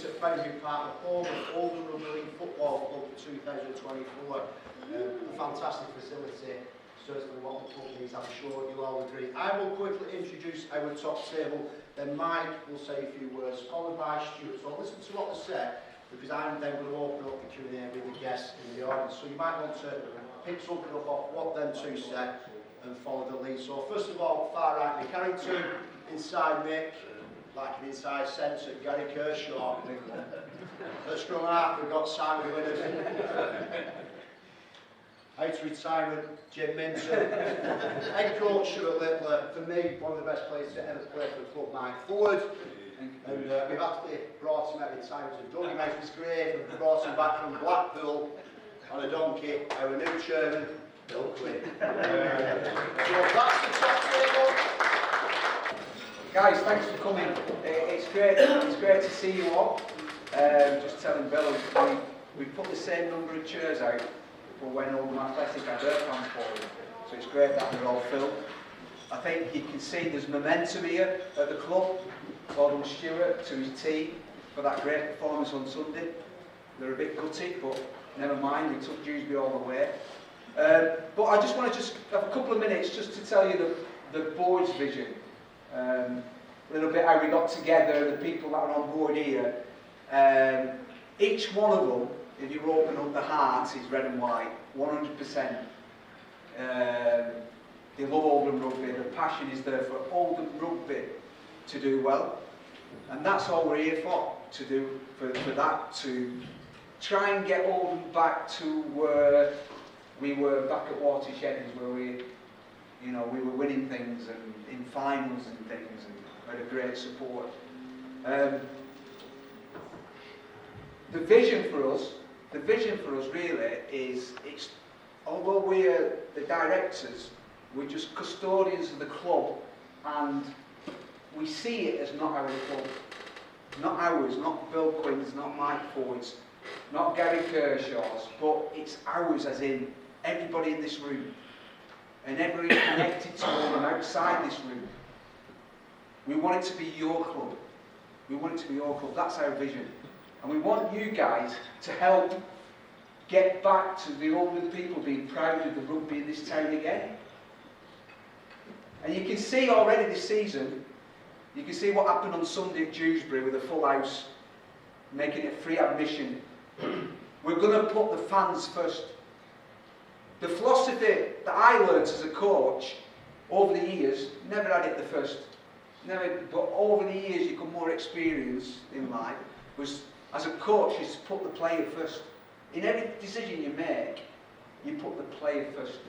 at Fenwick Park, the home of Oldham Football Club for 2024. A fantastic facility, certainly what the club needs, I'm sure you'll all agree. I will quickly introduce our top table, then Mike will say a few words, followed by Stuart. So listen to what they say, because I'm then going to open up the Q&A with the guests in the audience. So you might want to pick something up off what them two said and follow the lead. So first of all, far right, me, Carrington, inside Mick, like an inside centre, Gary Kershaw. At scrum half, we've got Simon Winners. Out to retirement, Jim Minton. Head coach, Stuart Littler. For me, one of the best players to ever play for the club, Mike Forward. And we've actually brought him every time to dug him out of his grave and brought him back from Blackpool on a donkey, our new chairman, Bill Quinn. So that's the top table. Guys, thanks for coming. It's great to see you all. Just telling Bill, we put the same number of chairs out for when Oldham Athletic had their fans forum. So it's great that they're all filled. I think you can see there's momentum here at the club. Oldham Stewart to his team for that great performance on Sunday. They're a bit gutted, but never mind, we took Dewsbury all the way. But I just want to have a couple of minutes just to tell you the board's vision. A little bit how we got together, the people that are on board here. Each one of them, if you open up the heart, is red and white, 100%. They love Oldham Rugby, the passion is there for Oldham Rugby to do well. And that's all we're here for that, to try and get Oldham back to where we were back at Watershed, where we were winning things and in finals and things, and had a great support. The vision for us really is, although we're the directors, we're just custodians of the club, and we see it as not our club, not ours, not Bill Quinn's, not Mike Ford's, not Gary Kershaw's, but it's ours as in everybody in this room, and everybody connected to Oldham outside this room. We want it to be your club. We want it to be your club. That's our vision. And we want you guys to help get back to the Oldham people being proud of the rugby in this town again. And you can see already this season, you can see what happened on Sunday at Dewsbury with a full house, making it free admission. We're going to put the fans first. The philosophy that I learnt as a coach over the years, never had it the first, but over the years you got more experience in life, was as a coach is to put the player first. In every decision you make, you put the player first.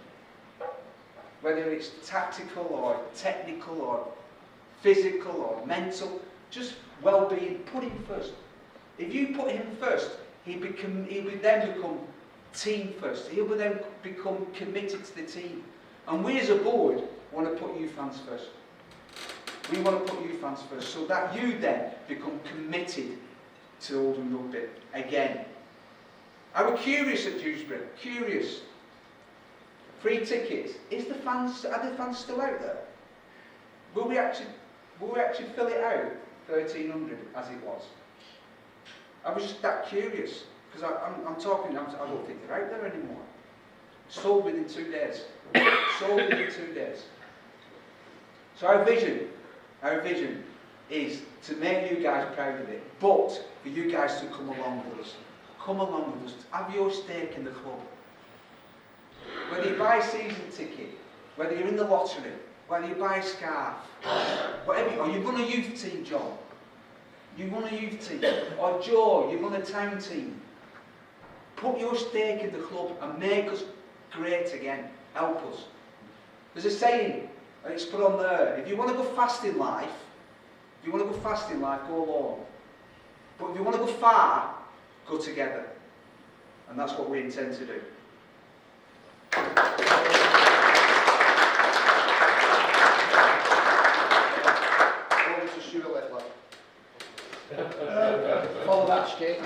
Whether it's tactical or technical or physical or mental, just well-being, put him first. If you put him first, he will then become team first. He will then become committed to the team. And we as a board want to put you fans first. We want to put you fans first, so that you then become committed to Oldham Rugby again. I was curious at Dewsbury, curious. Free tickets. Are the fans still out there? Will we actually fill it out, 1,300 as it was? I was just that curious, because I don't think they're out there anymore. Sold within 2 days. Sold within 2 days. So our vision is to make you guys proud of it, but for you guys to come along with us. Come along with us. Have your stake in the club. Whether you buy a season ticket, whether you're in the lottery, whether you buy a scarf, whatever, or you run a youth team, John. You run a youth team. Or Joe, you run a town team. Put your stake in the club and make us great again. Help us. There's a saying, and it's put on there, if you want to go fast in life, go alone. But if you want to go far, go together. And that's what we intend to do. Over to Stuart Littler. Follow that, Skate.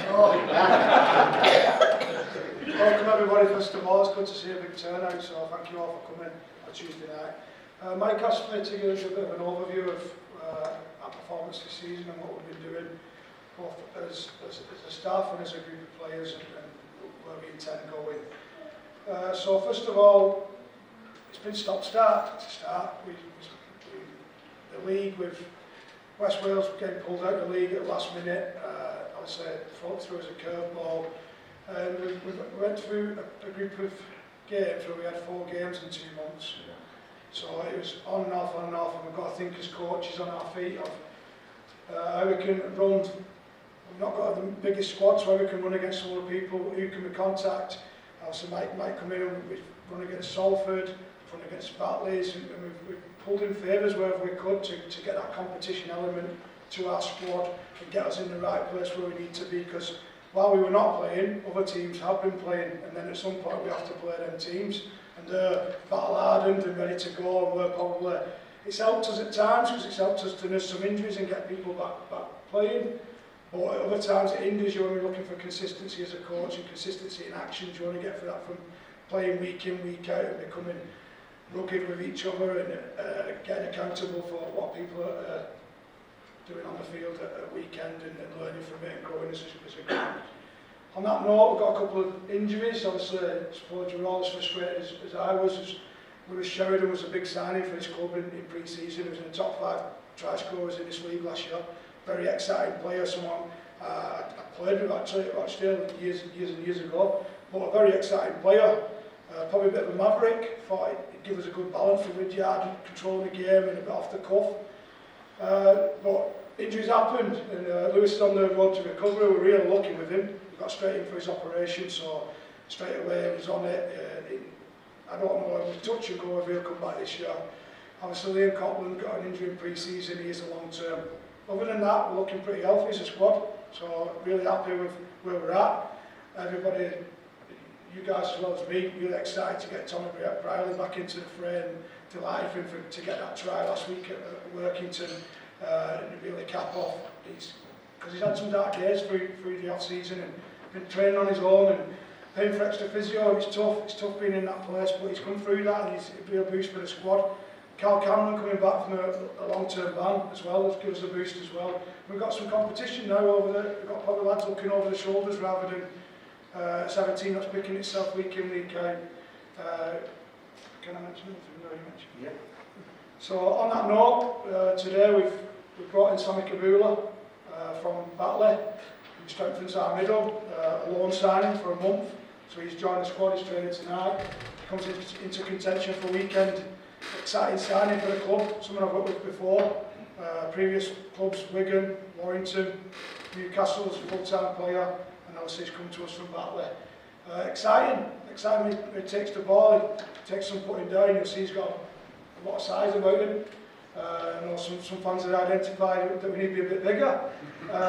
Welcome everybody, first of all. It's good to see a big turnout, so thank you all for coming on Tuesday night. Mike asked me to give us a bit of an overview of our performance this season and what we've been doing. both as a staff and as a group of players, and where we intend to go with. So first of all, it's been stop-start to start. The league, with West Wales getting pulled out of the league at the last minute, I would say float through as a curveball. And we went through a group of games where we had 4 games in 2 months. So it was on and off, and we've got to think as coaches on our feet of how we can run. We've not got the biggest squad, so how we can run against some of the people who can we contact. Also might come in and we've run against Salford, run against Batleys, and we've pulled in favours wherever we could to get that competition element to our squad and get us in the right place where we need to be, because while we were not playing, other teams have been playing, and then at some point we have to play them teams, and they're battle-hardened and ready to go, and we're probably, it's helped us at times because it's helped us to nurse some injuries and get people back playing, but at other times it hinders you when we're looking for consistency as a coach and consistency in actions. You want to get for that from playing week in, week out, and becoming rugged with each other and getting accountable for what people are doing on the field at weekend, and learning from it and growing as a group. On that note, we've got a couple of injuries. Obviously, I suppose we're all as frustrated as I was. Lewis Sheridan was a big signing for his club in pre-season. He was in the top 5 try scorers in this league last year. Very exciting player, someone I played with actually years and years ago. But a very exciting player. Probably a bit of a maverick. Thought he'd give us a good balance for Rudyard, controlling the game and a bit off the cuff. But injuries happened, and Lewis is on the road to recovery. We're really lucky with him. We got straight in for his operation, so straight away he was on it. I don't know if we touch and go if he'll come back this year. Obviously Liam Copland got an injury in pre-season. He is a long term. Other than that, we're looking pretty healthy as a squad, so really happy with where we're at. Everybody, you guys as well as me, really excited to get Tommy Briley back into the fray, and delighted for him to get that try last week at Workington and really cap off. Because he's had some dark days through the off-season and been training on his own and paying for extra physio. It's tough being in that place, but he's come through that, and he's a real boost for the squad. Carl Cameron coming back from a long-term ban as well, has given us a boost as well. We've got some competition now over there. We've got probably lads looking over the shoulders rather than 17 that's picking itself week in, week out. Can I mention anything? No, you mentioned. Yeah. So on that note, today we've brought in Sammy Kabula from Batley. He strengthens our middle, a loan signing for a month. So he's joined the squad, he's training tonight. He comes into contention for weekend. Exciting signing for the club, someone I've worked with before. Previous clubs, Wigan, Warrington, Newcastle as a full-time player, and obviously he's come to us from Batley. Exciting when he takes the ball, he takes some putting down. You'll see he's got a lot of size about him. I know some fans have identified that we need to be a bit bigger.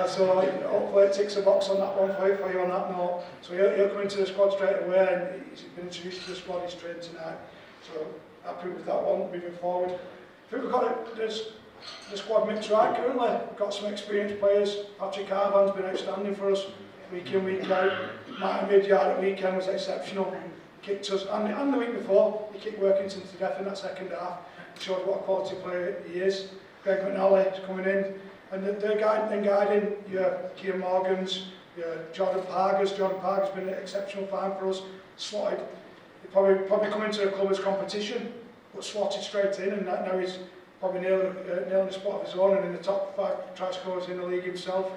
So hopefully it ticks a box on that one for you on that note. So he'll come into the squad straight away, and he's been introduced to the squad, he's trained tonight. So happy with that one, moving forward. I think we've got the squad mix right currently. We've got some experienced players. Patrick Harvan's been outstanding for us, week in, week out. Martin Midyard at weekend was exceptional. Kicked us, and the week before, he kicked Workington to death in that second half. Showed what a quality player he is. Greg McNally is coming in, and they're guiding your Keir Morgans, your Jordan Pargers. Jordan Parger's been an exceptional find for us. Slotted, he probably come into the club as competition, but slotted straight in, and now he's probably nailing a spot of his own and in the top 5 try scorers in the league himself.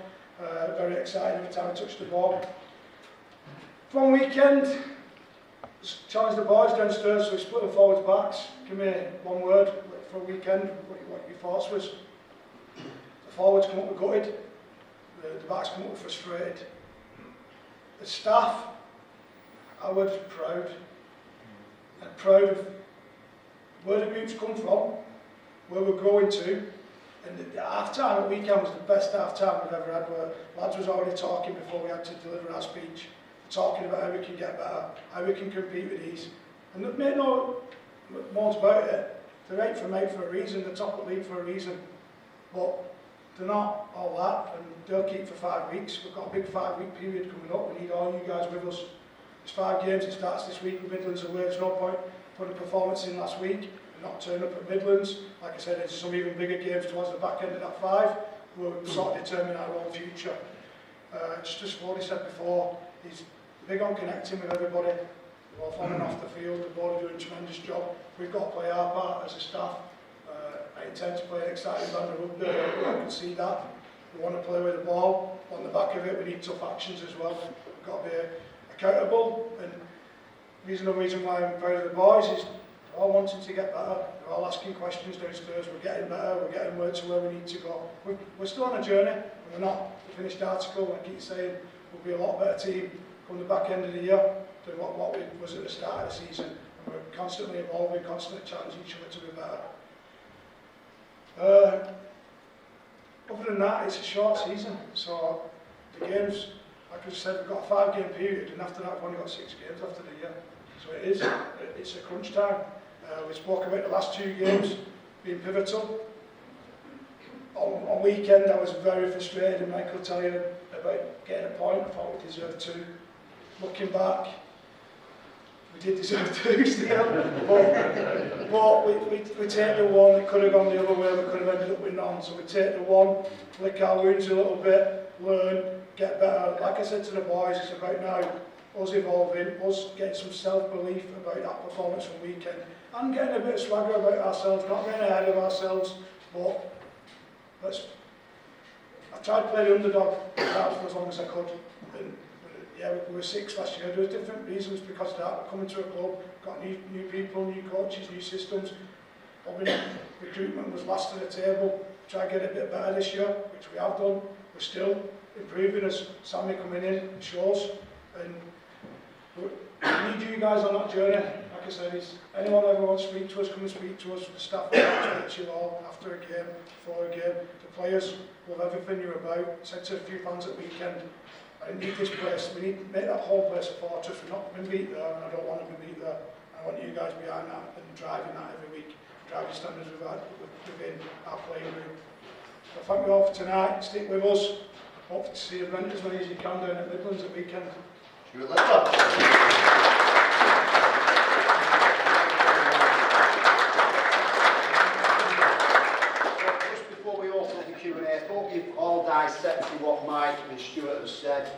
Very excited every time he touched the ball. From weekend, challenge the boys downstairs, so we split the forwards backs. Give me one word for a weekend, what your thoughts was. The forwards come up with gutted, the backs come up with frustrated. The staff, I was proud. And proud of where the group's come from, where we're growing to. And the half-time at weekend was the best half-time we've ever had, where lads was already talking before we had to deliver our speech. Talking about how we can get better, how we can compete with these. And they've made no bones about it. They're 8 from 8 for a reason, they're top of the league for a reason. But they're not all that, and they'll keep for 5 weeks. We've got a big 5-week period coming up. We need all you guys with us. There's 5 games, it starts this week with Midlands away. There's no point putting a performance in last week and not turn up at Midlands. Like I said, there's some even bigger games towards the back end of that 5 where we sort of determine our own future. Just as Fordy said before, he's big on connecting with everybody, both on and off the field. The board are doing a tremendous job. We've got to play our part as a staff. I intend to play an exciting brand of rugby. I can see that. We want to play with the ball. On the back of it, we need tough actions as well. We've got to be accountable. And the reason why I'm proud of the boys is they're all wanting to get better. They're all asking questions downstairs. We're getting better. We're getting word to where we need to go. We're still on a journey. We're not the finished article. I keep saying we'll be a lot better team come the back end of the year than what we was at the start of the season. And we're constantly evolving, constantly challenging each other to be better. Other than that, it's a short season, so the games, like I said, we've got a 5-game period, and after that we've only got 6 games after the year. So it's a crunch time. We spoke about the last 2 games being pivotal. On weekend I was very frustrated, and Mike will tell you about getting a point. I thought we deserved 2. Looking back, we did deserve 2 still, but we take the 1. It could have gone the other way. We could have ended up with none. So we take the 1, lick our wounds a little bit, learn, get better. Like I said to the boys, it's about now us evolving, us getting some self-belief about that performance from weekend, and getting a bit of swagger about ourselves, not getting ahead of ourselves. But I tried to play the underdog for as long as I could. And, yeah, we were 6 last year. There were different reasons because of that. We're coming to a club, got new people, new coaches, new systems. Recruitment was last to the table. Try to get a bit better this year, which we have done. We're still improving as Sammy coming in shows. And we need you guys on that journey. Like I said, anyone ever wants to speak to us, come and speak to us. The staff will speak to you all after a game, before a game. The players love everything you're about. I said to a few fans at weekend, I need this place, we need to make that whole place a fortress. We've not been beat there, and I don't want to be beat there. I want you guys behind that and driving that every week, driving standards within our playing room. So thank you all for tonight. Stick with us. Hope to see you as many as you can down at Midlands at weekend. Stuart Littler. Q&A. I thought you've all dissected what Mike and Stuart have said.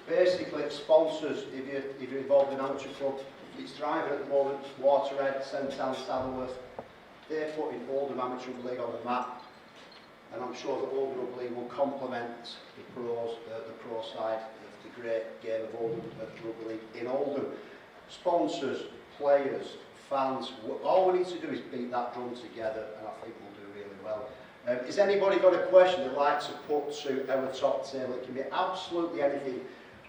Basically, sponsors, if you're involved in amateur club, it's thriving at the moment. Waterhead, Central, Saddleworth, they're putting Oldham Amateur League on the map, and I'm sure that Oldham Rugby League will complement the pro side of the great game of Oldham Rugby League in Oldham. Sponsors, players, fans, all we need to do is beat that drum together, and I think we'll do really well. Has anybody got a question they'd like to put to our top table? It can be absolutely anything,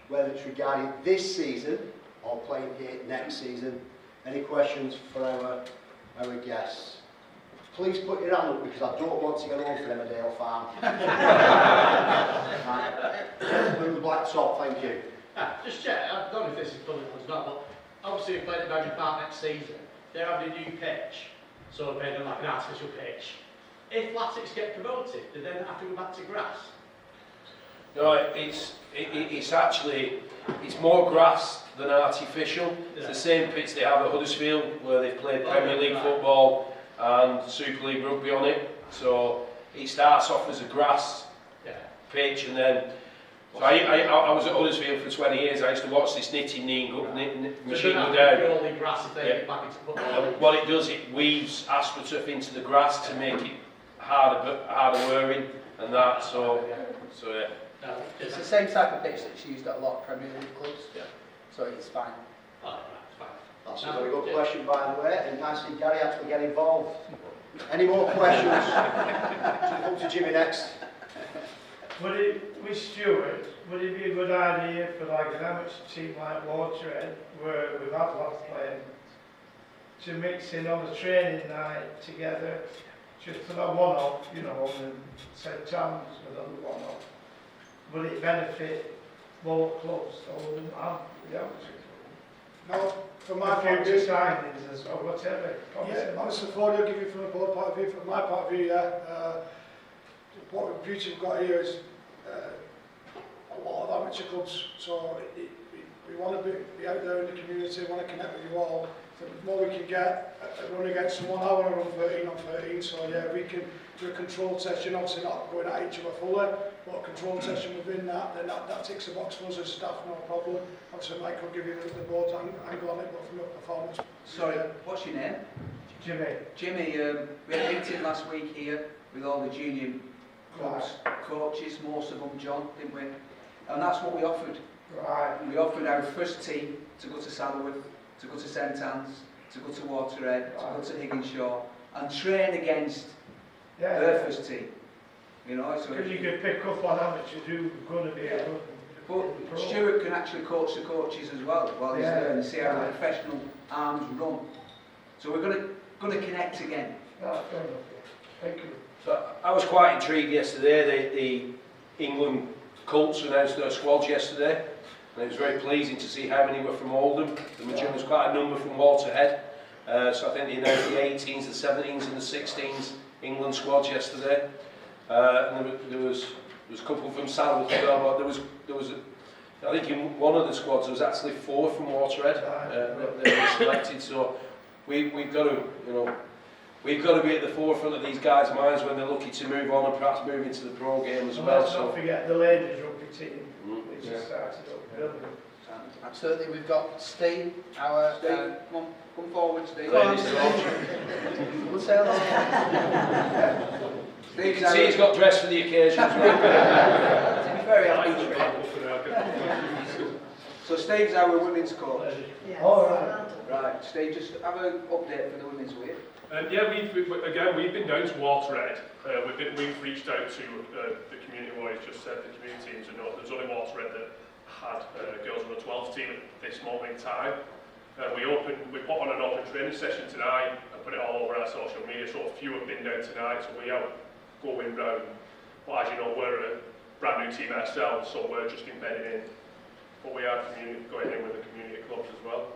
whether it's regarding this season or playing here next season. Any questions for our guests? Please put your hand up because I don't want to get home for Emmerdale Farm. Right. Blue black top, thank you. Just check, I don't know if this is public or not, but obviously we played at Bergen Park next season. They're having a new pitch, so they're playing like an artificial pitch. If Latics get promoted, do they then have to go back to grass? No, it's actually, it's more grass than artificial. Yeah. It's the same pitch they have at Huddersfield where they've played Premier League football and Super League rugby on it. So it starts off as a grass pitch, and then so I was at Huddersfield for 20 years. I used to watch this knitting machine go down. Purely grass if they get back into football. What it does, it weaves astroturf into the grass to make it harder wearing and that. So yeah. It's the same type of pitch that's used at a lot of Premier League clubs. Yeah. So it's fine. Oh, it's fine. That's a very good question, by the way, and I see Gary actually get involved. Any more questions? Come to Jimmy next. With Stuart, would it be a good idea for like an amateur team like Waterhead, where we've had lads playing, to mix in on a training night together, just for that one-off, you know, and St. John's another one-off? Would it benefit both clubs, Oldham and the amateur club? No, from my point of view, signings or whatever. yeah, that's the I'll give you from the board point of view. From my point of view, what the beauty we've got here is a lot of amateur clubs, so we want to be out there in the community, want to connect with you all. The more we can get, run against someone, I want to run 13 on 13, so yeah, we can do a controlled session, obviously not going at each other fully, but a controlled session within that, then that ticks the box for us as staff, no problem. Obviously Mike will give you the board's angle on it, but from a performance. Sorry, what's your name? Jimmy. Jimmy, we had a meeting last week here with all the junior clubs, coaches, most of them, John, didn't we? And that's what we offered. Right. We offered our first team to go to Saddleworth, to go to St Anne's, to go to Waterhead, to go to Higginshaw, and train against their first team. You know, so Because you could pick up on amateurs who are going to be a good. But Stuart can actually coach the coaches as well while he's there and see how the professional arms run. So we're going to connect again. That's fair enough. Thank you. So I was quite intrigued yesterday. The England Colts announced their squads yesterday, and it was very pleasing to see how many were from Oldham. There was quite a number from Waterhead. So I think they announced the 18s, the 17s and the 16s England squads yesterday. And there was a couple from Saddleworth as well, but there was I think in one of the squads there was actually 4 from Waterhead that were selected. So we've got to, you know, we've got to be at the forefront of these guys' minds when they're looking to move on and perhaps move into the pro game as well. Let's not forget the ladies rugby team, which has started up brilliant. Absolutely, we've got Steve, our come forward, Steve. Ladies We'll say hello. You can see he's got dressed for the occasion as well. To be very happy. So Steve's our women's coach. Yes. All right. Right, Steve, just have an update for the women's week. Yeah, we've been down to Waterhead. We've reached out to the community, what he's just said, the community teams, and there's only Waterhead that had girls on the 12th team at this moment in time. We put on an open training session tonight and put it all over our social media, so a few have been down tonight, so we are going round. But as you know, we're a brand new team ourselves, so we're just embedded in. But we are going in with the community clubs as well.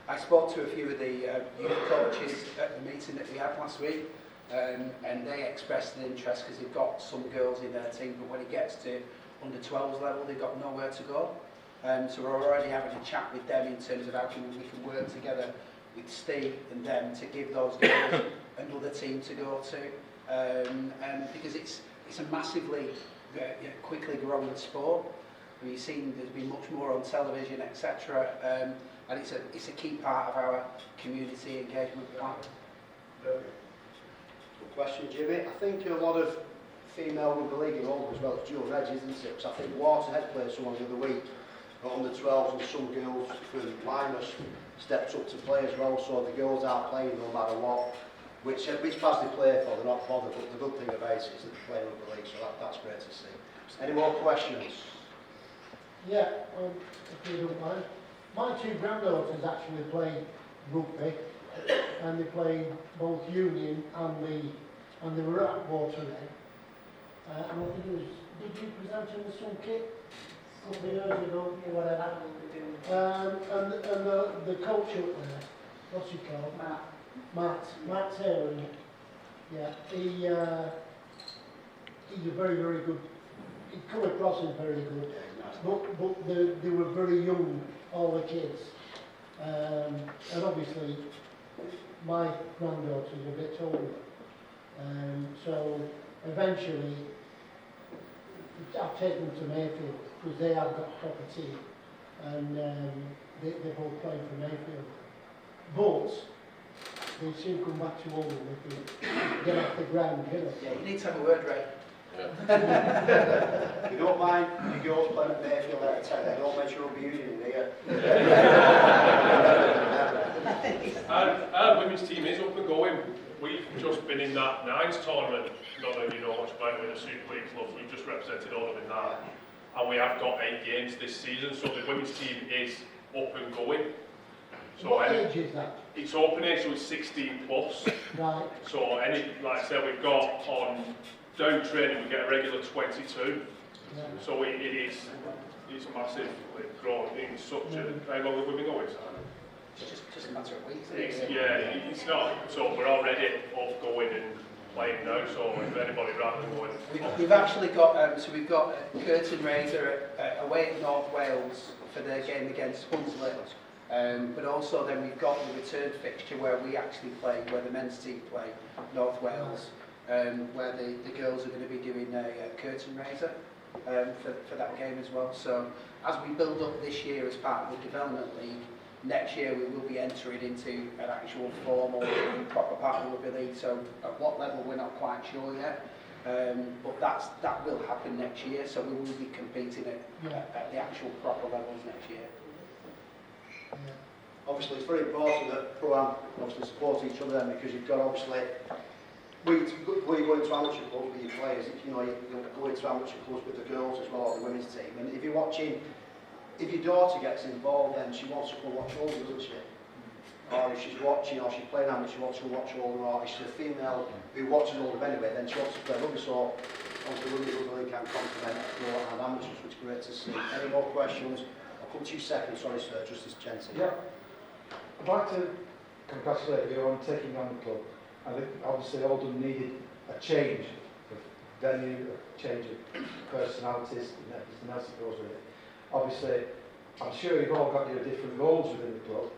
I spoke to a few of the youth coaches at the meeting that we had last week, and they expressed an interest because they've got some girls in their team, but when it gets to under 12s level, they've got nowhere to go. So we're already having a chat with them in terms of how we can work together with Steve and them to give those girls another team to go to, and because it's a massively quickly growing sport. We've seen there's been much more on television, etc. And it's a key part of our community engagement plan. Good question, Jimmy. I think a lot of female rugby league in Oldham as well, it's dual reg, isn't it? Because I think Waterhead played someone the other week, but on the 12s, and some girls from Linus stepped up to play as well, so the girls are playing no matter what. Which pass they play for, they're not bothered, but the good thing about it is that they're playing rugby league, so that's great to see. Any more questions? Yeah, if you don't mind. My 2 granddaughters actually play rugby, and they play both union and they were at Waterhead. And I think it was, did you present them with some kit a couple of years ago or whatever? And the coach up there, what's he called? Matt Taylor. Yeah, he's a very, very good. He come across as very good. But they were very young, all the kids. And obviously, my granddaughter's a bit older. So eventually, I've taken them to Mayfield because they have got a proper team. And they both play for Mayfield. But they soon come back to Oldham if they get off the ground, you know. Yeah, you need to have a word, Ray. You don't mind your girls playing at Mayfield out of 10, they don't mention rugby union, do you? Our women's team is up and going. We've just been in that 9s tournament. None of you know much about it with the Super League clubs. We've just represented Oldham in that. And we have got 8 games this season, so the women's team is up and going. So what age is that? It's open age, so it's 16 plus. Right. So like I said, we've got on down training, we get a regular 22. Yeah. So it's massively grown in such a... How long have we been going? It's just a matter of weeks. It's not. So we're already off going, and playing now, so if anybody rather than going... We've actually got, so we've got a curtain raiser away at North Wales for their game against Hunslet, but also then we've got the return fixture where we actually play, where the men's team play North Wales, where the girls are going to be doing a curtain raiser for that game as well. So as we build up this year as part of the Development League, next year we will be entering into an actual formal proper part of the rugby league. So at what level we're not quite sure yet, but that will happen next year. So we will be competing at the actual proper levels next year. Yeah. Obviously, it's very important that Pro-Am obviously support each other then, because you've got obviously, we go into amateur clubs with your players, you know, you'll go into amateur clubs with the girls as well, or the women's team, and if you're watching, if your daughter gets involved, then she wants to go watch Oldham, doesn't she? Or if she's watching, or she's playing amateur, she wants to watch Oldham, or if she's a female who watches Oldham anyway, then she wants to play rugby, so obviously rugby can complement pro and amateurs, which is great to see. Any more questions? I'll come to you second, sorry sir, just as Jensen. Yeah. I'd like to congratulate you on taking on the club. I think obviously Oldham needed a change of venue, a change of personalities, and everything else that goes with it. Obviously, I'm sure you've all got your different roles within the club,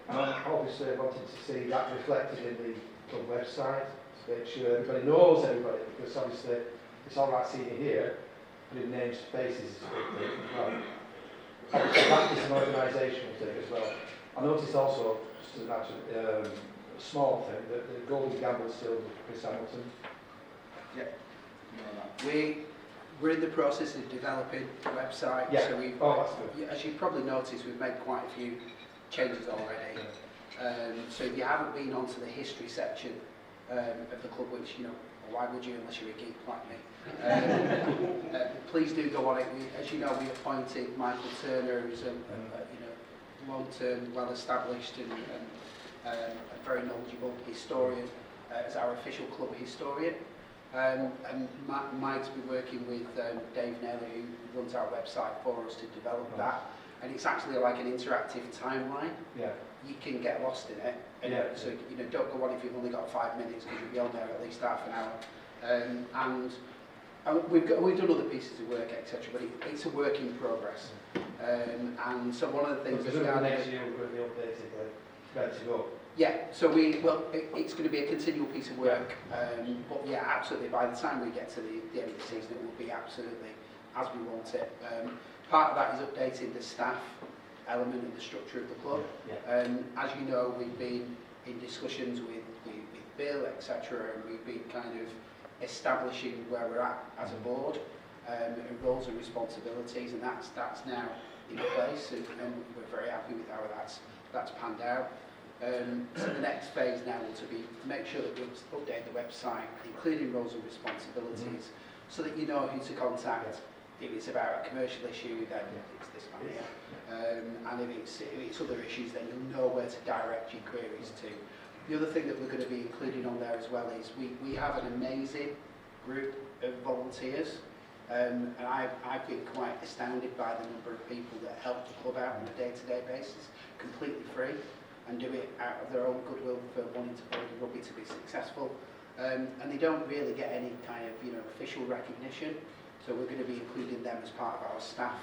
and obviously I wanted to see that reflected in the club website, to make sure everybody knows everybody, because obviously it's all right seeing you here, but in names, faces is a big thing as well. Obviously that is an organisational thing as well. I noticed also, just a natural, small thing, that the Golden Gamble is still with Chris Hamilton. Yeah. We're in the process of developing the website, yeah. So we've, that's good. as you've probably noticed, we've made quite a few changes already. So if you haven't been onto the history section of the club, which, you know, why would you unless you're a geek like me? Please do go on it. As you know, we appointed Michael Turner, who's a long-term, well-established and a very knowledgeable historian, as our official club historian. And Mike's been working with Dave Naylor, who runs our website, for us to develop that. And it's actually like an interactive timeline. Yeah. You can get lost in it. And so, you know, don't go on if you've only got 5 minutes, because you'll be on there at least half an hour. And we've done other pieces of work, etc. But it's a work in progress. And so one of the things that next year we're going to be updated, ready to go. Yeah, so it's going to be a continual piece of work, but yeah, absolutely, by the time we get to the end of the season, it will be absolutely as we want it. Part of that is updating the staff element and the structure of the club. Yeah. As you know, we've been in discussions with Bill, etc., and we've been kind of establishing where we're at as a board, and roles and responsibilities, and that's now in place, and we're very happy with how that's panned out. So the next phase now will be to make sure that we update the website, including roles and responsibilities, so that you know who to contact. If it's about a commercial issue, then it's this man here. And if it's other issues, then you'll know where to direct your queries to. The other thing that we're going to be including on there as well is we have an amazing group of volunteers. And I've been quite astounded by the number of people that help the club out on a day-to-day basis, completely free, and do it out of their own goodwill for wanting to play rugby to be successful. And they don't really get any kind of, you know, official recognition. So we're going to be including them as part of our staff,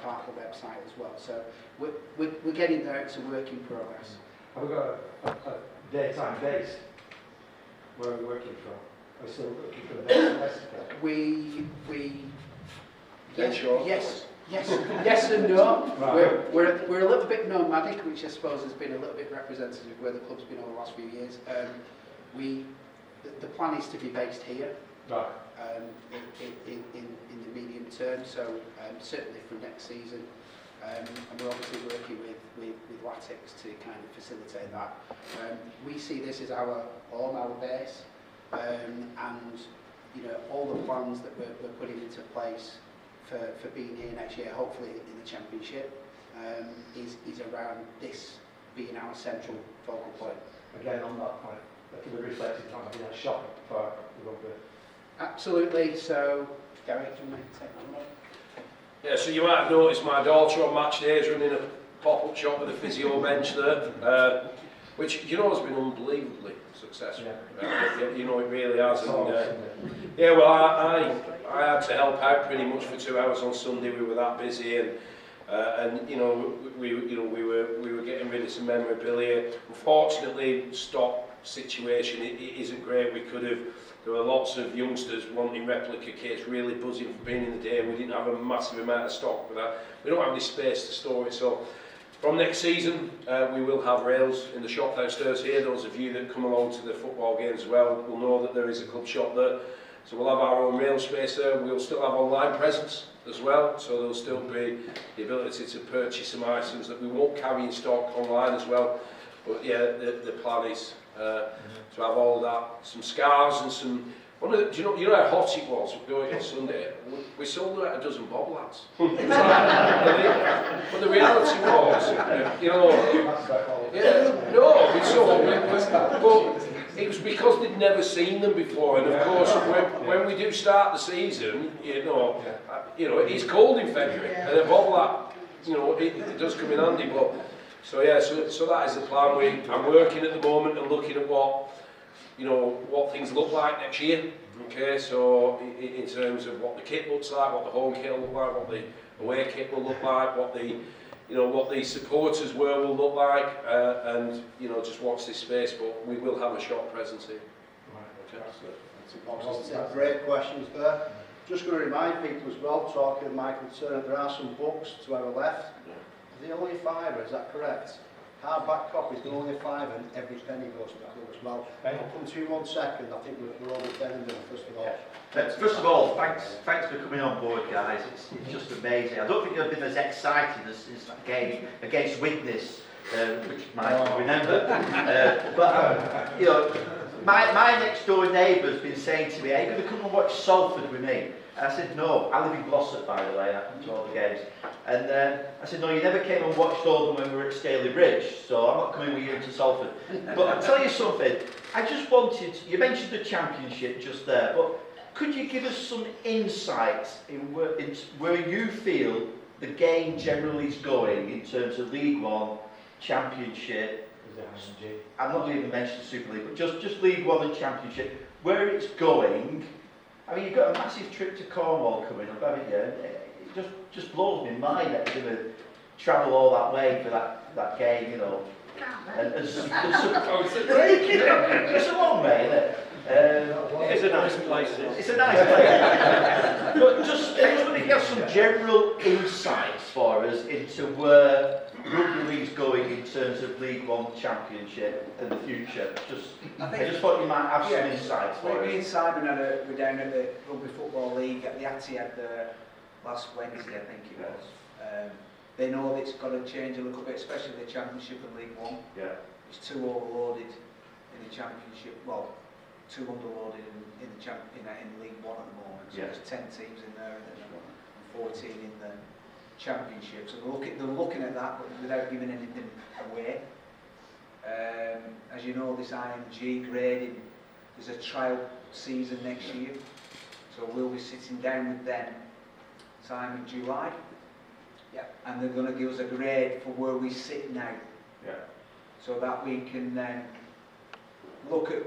part of the website as well. So we're getting there. It's a work in progress. Have we got a daytime base where we're working from? Are we still looking for the base? Yes and no. Right. We're a little bit nomadic, which I suppose has been a little bit representative of where the club's been over the last few years. The plan is to be based here. Right. In the medium term, so certainly from next season, and we're obviously working with Latics to kind of facilitate that. We see this as our home, our base, and you know, all the plans that we're putting into place for being here next year, hopefully in the Championship, is around this being our central focal point. Again, on that point, that can be reflected on being a shock for the rugby. Absolutely. So, Gary, do you want to take that one? Yeah, so you might have noticed my daughter on match days running a pop-up shop with a physio bench there. which you know has been unbelievably successful. You know, it really has. And, yeah, well, I had to help out pretty much for 2 hours on Sunday. We were that busy, and you know, we were getting rid of some memorabilia. Unfortunately, stock situation it isn't great. There were lots of youngsters wanting replica kits, really buzzing for being in the day, and we didn't have a massive amount of stock for that. We don't have any space to store it, so from next season we will have rails in the shop downstairs here. Those of you that come along to the football games as well will know that there is a club shop there. So we'll have our own rail space there. We'll still have online presence as well, so there'll still be the ability to purchase some items that we won't carry in stock online as well. But yeah, the plan is to have all that, some scarves and some. Do you know how hot it was going on Sunday? We sold out a dozen bob lads. But the reality was, you know, we sold it. But it was because they'd never seen them before, and of course, when we do start the season, you know, it's cold in February, and a bob lat, you know, it does come in handy. But so yeah, so that is the plan. I'm working at the moment and looking at what things look like next year. Okay, so in terms of what the kit looks like, what the home kit will look like, what the away kit will look like, what the supporters will look like, and just watch this space. But we will have a shop presence here. Okay. Great questions there. Just going to remind people as well, talking of Michael Turner, there are some books to our left. They're only £5, is that correct? Hardback copies, they're only £5 and every penny goes to the club as well. I'll come to you 1 second. I think we're all defending them first of all. First of all, thanks for coming on board, guys. It's just amazing. I don't think you've been as excited as that game against Widnes, which Mike will remember. But my next door neighbour's been saying to me, "Are you going to come and watch Salford with me?" And I said, "No." I live in Glossop, by the way. I come to all the games. And I said, "No, you never came and watched Oldham when we were at Staley Bridge, so I'm not coming with you to Salford." But I'll tell you something. I just wanted, you mentioned the Championship just there, but could you give us some insight in where you feel the game generally is going in terms of League One, Championship? I'm not even mentioning Super League, but just League One and Championship, where it's going. I mean, you've got a massive trip to Cornwall coming up, haven't you? It just blows me mind that you're going to travel all that way for that game, you know. And it's a long way, isn't it? It's a nice place. It's a nice place. But just want to get some general insights for us into where Rugby League's going in terms of League One, Championship and the future. I just thought you might have some insights for us. Me and Simon were down at the Rugby Football League at the Etihad last Wednesday, I think it was. They know that it's got to change a little bit, especially the Championship and League One. Yeah. It's too overloaded in the Championship. Well, too underloaded in League One at the moment. So there's 10 teams in there and 14 in the Championship. So they're looking at that, but without giving anything away. As you know, this IMG grading, there's a trial season next year. So we'll be sitting down with them time in July. Yeah. And they're going to give us a grade for where we sit now. Yeah. So that we can then look at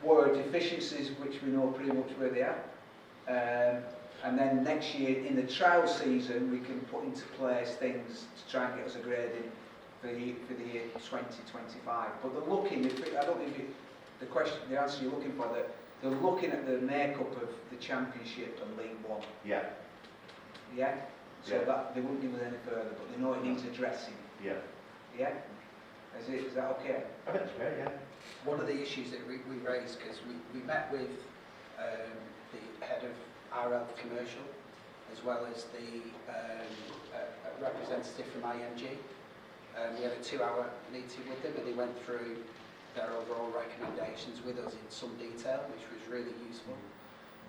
what our deficiencies, which we know pretty much where they are. And then next year, in the trial season, we can put into place things to try and get us a grading for the year 2025. But they're looking, I don't think the answer you're looking for, they're looking at the makeup of the Championship and League One. Yeah. Yeah? So that they wouldn't give us any further, but they know it needs addressing. Yeah. Yeah? Is that okay? I think it's great, yeah. One of the issues that we raised, because we met with the head of RL Commercial, as well as the a representative from IMG. We had a 2-hour meeting with them, and they went through their overall recommendations with us in some detail, which was really useful.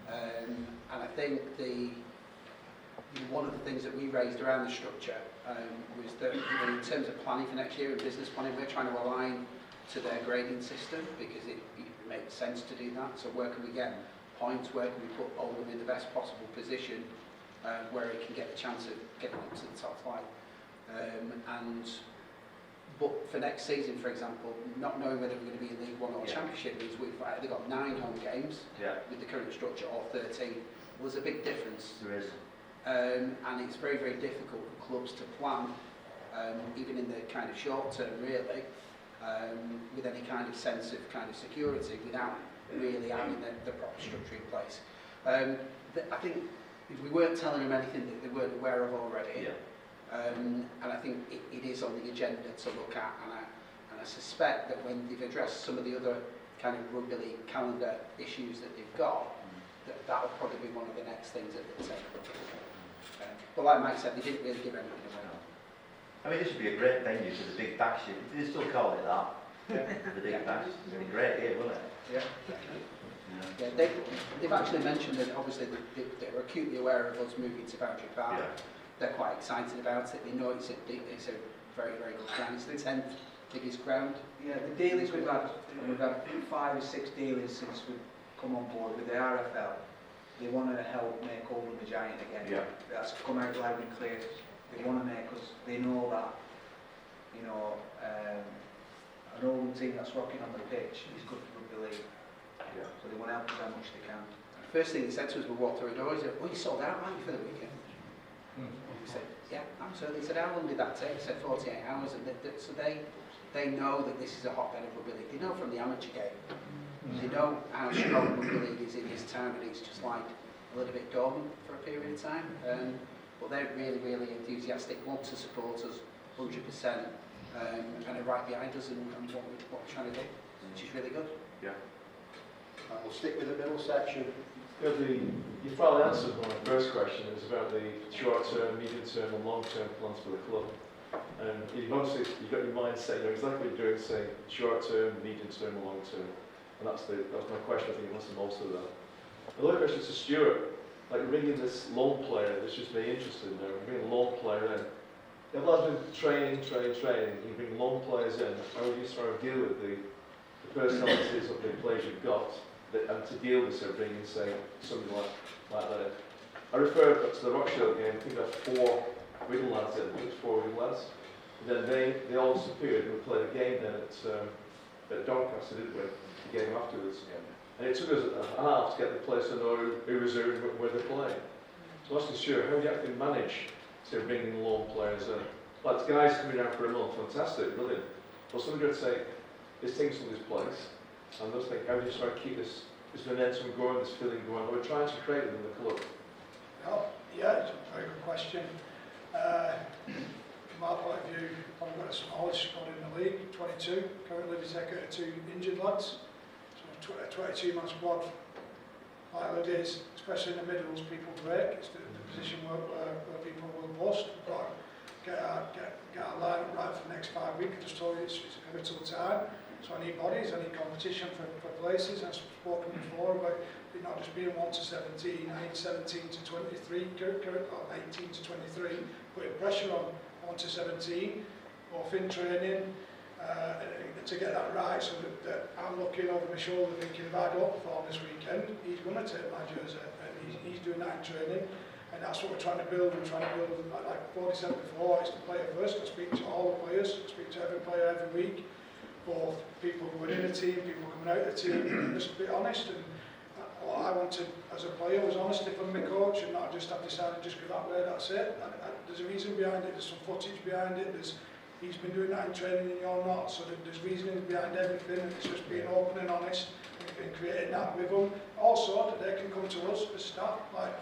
And I think one of the things that we raised around the structure was that in terms of planning for next year and business planning, we're trying to align to their grading system because it makes sense to do that. So where can we get points, where can we put Oldham in the best possible position where it can get the chance of getting up to the top flight. And but for next season, for example, not knowing whether we're going to be in League One or Yeah. Championship League, we've either got 9 home games Yeah, with the current structure or 13. Well, there's a big difference. there is. And it's very, very difficult for clubs to plan, even in the kind of short term, really, with any kind of sense of kind of security without really having the proper structure in place. I think if we weren't telling them anything that they weren't aware of already, and I think it is on the agenda to look at, and I suspect that when they've addressed some of the other kind of rugby league calendar issues that they've got, that'll probably be one of the next things that they'll take. But like Mike said, they didn't really give anything away. I mean, this would be a great venue for the Big Bash. Do they still call it that? The Big Bash. It'd be great here, wouldn't it? Yeah, they've actually mentioned that obviously they're acutely aware of us moving to Boundary Park. Yeah. They're quite excited about it. They know it's a very, very good ground. It's the 10th biggest ground. Yeah, the dealings we've had 5 or 6 dealings since we've come on board with the RFL. They want to help make Oldham a giant again. Yeah. That's come out loud and clear. They want to make us, they know that, you know, an Oldham team that's rocking on the pitch is good for rugby league. Yeah. So they want to help us how much they can. First thing they said to us, we walked through the door, he said, "Oh, you sold out, aren't you, for the weekend?" We said, "Yeah, absolutely." He said, "How long did that take?" He said, 48 hours. And so they know that this is a hotbed of rugby league. They know from the amateur game. They know how strong rugby league is in this town, and it's just like a little bit dormant for a period of time. But they're really, really enthusiastic, want to support us 100%, and are right behind us and what we're trying to do, which is really good. Yeah. We'll stick with the middle section. Yeah, you probably answered my first question. It was about the short-term, medium-term and long-term plans for the club. And you've got your mindset, you know exactly what you're doing, saying short-term, medium-term and long-term. And that's my question. I think it answers most of that. The other question is to Stuart. Like bringing this loan player, that's just very interested in there. Bringing a loan player in. The lad's been training. You bring loan players in. How do you sort of deal with the personalities of the players you've got? And to deal with this, bringing, say, somebody like that in. I refer to the Rochdale game. I think there were 4 Wigan lads in. I think it was 4 Wigan lads. And then they all disappeared and we played a game then at Doncaster, didn't we? The game afterwards. And it took us a half to get the players to know who was who and where they're playing. So I wasn't sure, how do you actually manage to bring in loan players in? Like the guys coming down for a month, fantastic, brilliant. But somebody would say, this thing's from this place. And I just think, how do you sort of keep this momentum going, this feeling going? We're trying to create within the club. Oh, yeah, it's a very good question. From our point of view, I've got a smallest squad in the league, 22. Currently we take out 2 injured lads. So a 22-man squad, like it is, especially in the middles, people break. It's the position where people will bust. We've got to get our line right for the next 5 weeks. I just told you it's a pivotal time. So I need bodies, I need competition for places. I've spoken before about it not just being 1 to 17, I need 17 to 23, or 18 to 23, putting pressure on 1 to 17, both in training, to get that right, so that I'm looking over my shoulder thinking, if I don't perform this weekend, he's going to take my jersey, and he's doing that in training, and that's what we're trying to build. We're trying to build, like Bodie said before, it's the player first. I speak to all the players, I speak to every player every week, both people who are in the team, people coming out of the team, and just be honest. And what I wanted as a player was honesty from my coach, and not just have decided just go that way, that's it. There's a reason behind it, there's some footage behind it, he's been doing that in training and you're not, so there's reasoning behind everything, and it's just being open and honest and creating that with them. Also, that they can come to us as staff, like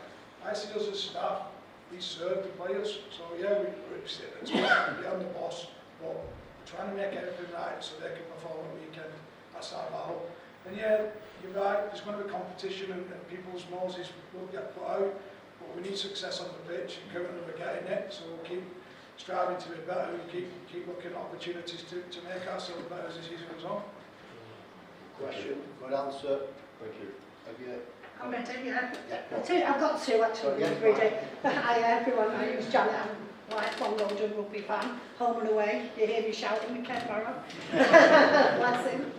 I see us as staff, we serve the players, so yeah, we sit at the top, we are the boss, but we're trying to make everything right so they can perform on the weekend. That's our battle. And yeah, you're right, there's going to be competition and people's noses will get put out, but we need success on the pitch, and currently we're getting it, so we'll keep striving to be better and keep looking at opportunities to make ourselves better as the season goes on. Question, good answer. Thank you. Have you? I'm ready, yeah. Yeah. I've got 2 actually, Yeah, ready. Hi everyone, my name's Janet, I'm a lifelong Oldham rugby fan, home and away. You hear me shouting with Ken Barrow. Bless him.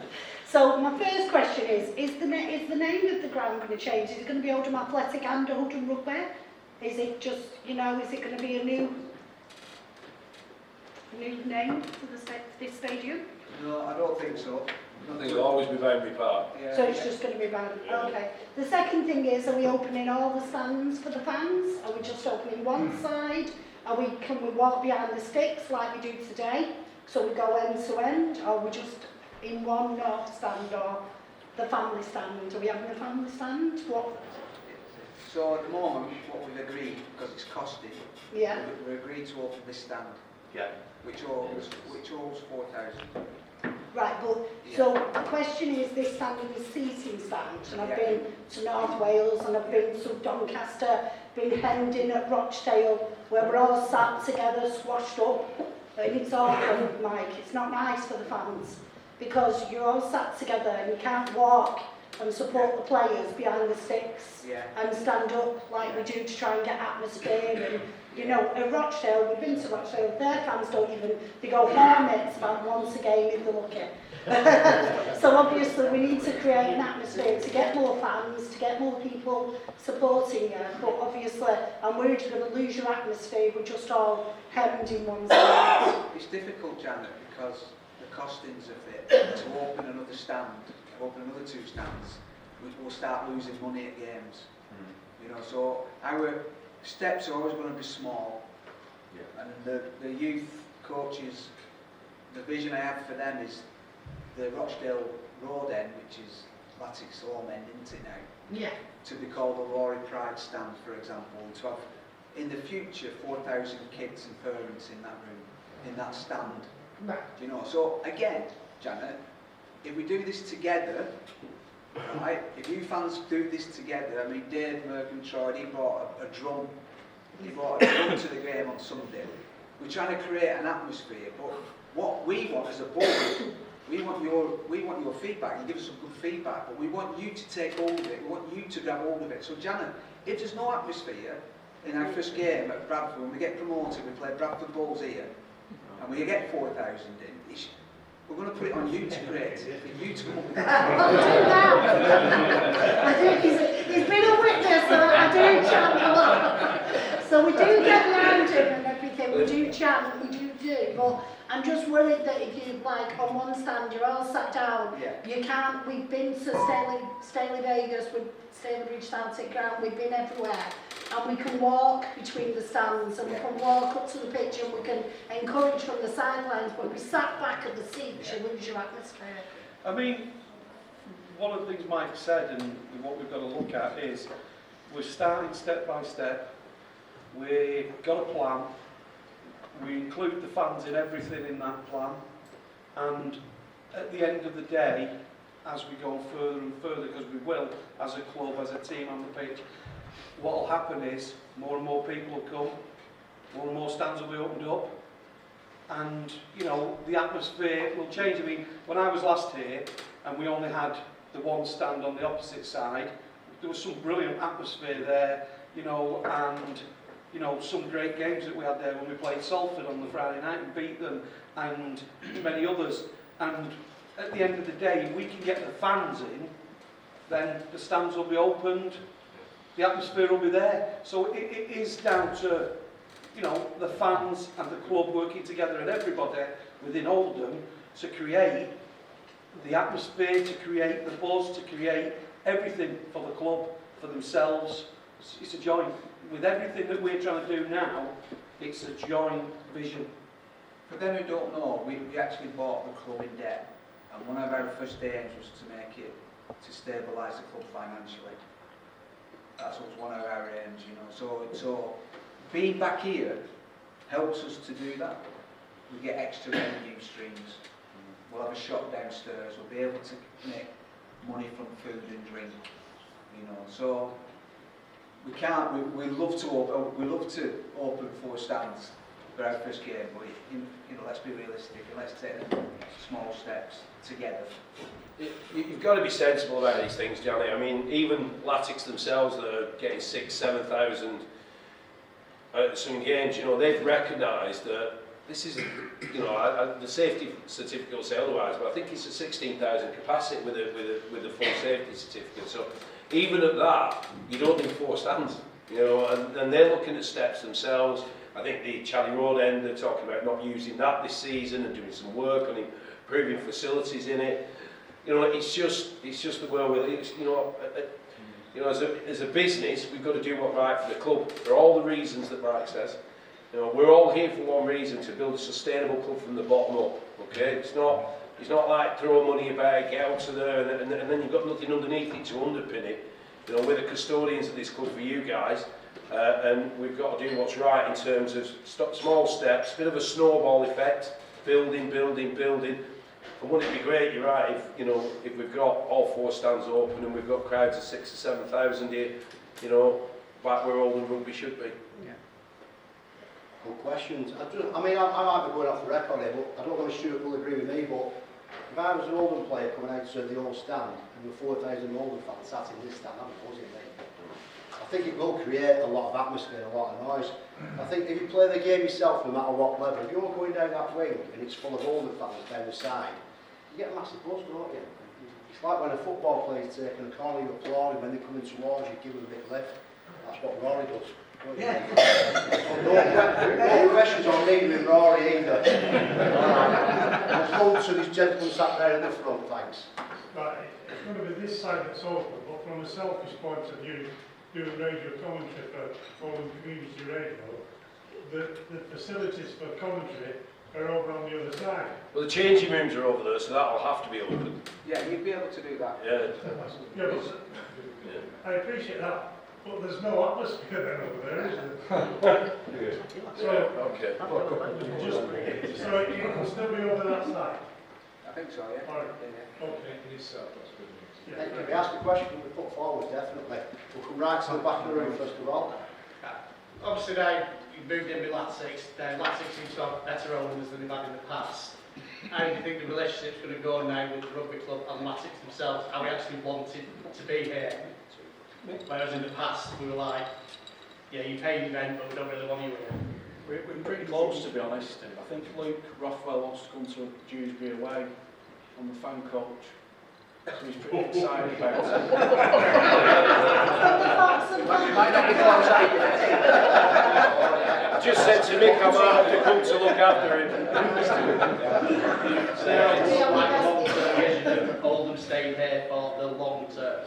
So my first question is the name of the ground going to change? Is it going to be Oldham Athletic and Oldham Rugby? Is it just, is it going to be a new new name for this stadium? No, I don't think so. I think it'll always be Boundary Park. Yeah. So it's just going to be round. Okay. The second thing is, are we opening all the stands for the fans? Are we just opening one side? Can we walk behind the sticks like we do today? So we go end to end, or we just in one north stand or the family stand? Are we having a family stand? What? So at the moment, what we've agreed, because it's costing, Yeah. we agreed to open this stand, Yeah. which holds 4,000. Right, but so the question is, this stand is a seating stand, and I've been to North Wales and I've been to Doncaster, been hemmed in at Rochdale, where we're all sat together, squashed up, and it's awful, Mike. It's not nice for the fans, because you're all sat together and you can't walk and support the players behind the sticks and stand up like we do to try and get atmosphere. And you know, at Rochdale, we've been to Rochdale, their fans don't even, they go hornets about once a game if they're lucky. So obviously we need to create an atmosphere to get more fans, to get more people supporting you, but obviously I'm worried you're going to lose your atmosphere, we're just all hemmed in one side. It's difficult, Janet, because the costings of it, to open another stand, open another 2 stands, we'll start losing money at games. You know, so our steps are always going to be small, and the youth coaches, the vision I have for them is the Rochdale Road end, which is Latics home end, isn't it now? Yeah. To be called the Rory Pride stand, for example, to have in the future 4,000 kids and parents in that room, in that stand. Right. You know, so again, Janet, if we do this together, right, if you fans do this together, I mean, Dave Mercantroyd, he brought a drum. He brought a drum to the game on Sunday. We're trying to create an atmosphere, but what we want as a board, we want your feedback. You give us some good feedback, but we want you to take hold of it. We want you to grab hold of it. So, Janet, if there's no atmosphere in our first game at Bradford, when we get promoted, we play Bradford Bulls here, and we get 4,000 in, we're going to put it on you to create it, for you to come up with I do, he's been a witness, so I do chant a lot. So we do get around him and everything, we do chant, we do, but I'm just worried that if you, like, on one stand, you're all sat down, you can't, we've been to Staley Vegas, with Staley Bridge Celtic Ground, we've been everywhere, and we can walk between the stands, and we can walk up to the pitch, and we can encourage from the sidelines, but we sat back at the seats, you lose your atmosphere. I mean, one of the things Mike said, and what we've got to look at is, we're starting step by step, we've got a plan, we include the fans in everything in that plan, and at the end of the day, as we go further and further, because we will, as a club, as a team on the pitch, what will happen is more and more people will come, more and more stands will be opened up, and you know, the atmosphere will change. I mean, when I was last here and we only had the one stand on the opposite side, there was some brilliant atmosphere there, you know, and you know, some great games that we had there when we played Salford on the Friday night and beat them, and many others. And at the end of the day, if we can get the fans in, then the stands will be opened, the atmosphere will be there. So it is down to, you know, the fans and the club working together and everybody within Oldham to create the atmosphere, to create the buzz, to create everything for the club, for themselves. It's a joint. With everything that we're trying to do now, it's a joint vision. For them who don't know, we actually bought the club in debt, and one of our first aims was to make it, to stabilise the club financially. That was one of our aims, you know. So being back here helps us to do that. We get extra revenue streams. We'll have a shop downstairs. We'll be able to make money from food and drink, you know. So we can't. We love to open. We love to open 4 stands for our first game, but you know, let's be realistic and let's take small steps together. You've got to be sensible about these things, Johnny. I mean, even Latics themselves that are getting 6,000-7,000 at some games, you know, they've recognised that this is, you know, the safety certificate will say otherwise, but I think it's a 16,000 capacity with a full safety certificate. So even at that, you don't need 4 stands, you know, and they're looking at steps themselves. I think the Charlie Road end, they're talking about not using that this season and doing some work on improving facilities in it. You know, it's just the world we live. You know, as a business, we've got to do what's right for the club for all the reasons that Mike says. You know, we're all here for one reason, to build a sustainable club from the bottom up. Okay, it's not like throw money about, get out of there, and then you've got nothing underneath it to underpin it. You know, we're the custodians of this club for you guys, and we've got to do what's right in terms of small steps, bit of a snowball effect, building. And wouldn't it be great, you're right, if we've got all 4 stands open and we've got crowds of 6,000 or 7,000 here, you know, back where Oldham Rugby should be. Yeah. Good questions. I mean, I might be going off the record here, but I don't know if Stuart will agree with me, but if I was an Oldham player coming out to the old stand and with 4,000 Oldham fans sat in this stand, I'd be buzzing, mate. I think it will create a lot of atmosphere, a lot of noise. I think if you play the game yourself, no matter what level, if you're going down that wing and it's full of Oldham fans down the side, you get a massive buzz, don't you? It's like when a football player's taking a corner, you applaud him, when they come in towards you, give them a bit of lift. That's what Rory does. Yeah. No questions on me with Rory either. Let's go to this gentleman sat there in the front, thanks. Right, it's going to be this side that's open, but from a selfish point of view, doing radio commentary for Oldham Community Radio, the facilities for commentary are over on the other side. Well, the changing rooms are over there, so that'll have to be open. Yeah, you'd be able to do that. Yeah. Yeah, but I appreciate that, but there's no atmosphere then over there, is there? So, Okay. so it can still be over that side. I think so, yeah. All right. Yeah. Okay. Thank you. We asked a question we put forward, definitely. We'll come right to the back of the room first of all. Obviously now, you've moved in with Lat 6, Lat 6 seems to have better owners than they've had in the past. How do you think the relationship's going to go now with the rugby club and Lat 6 themselves? Are we actually wanted to be here? Whereas in the past we were like, yeah, you pay the rent but we don't really want you here. We're pretty close, to be honest. I think Luke Rothwell wants to come to Dewsbury away on the fan coach. So he's pretty excited about it. Might not be close either. Just said to Mick, I might have to come to look after him. So it's like long-term vision of Oldham staying here for the long term.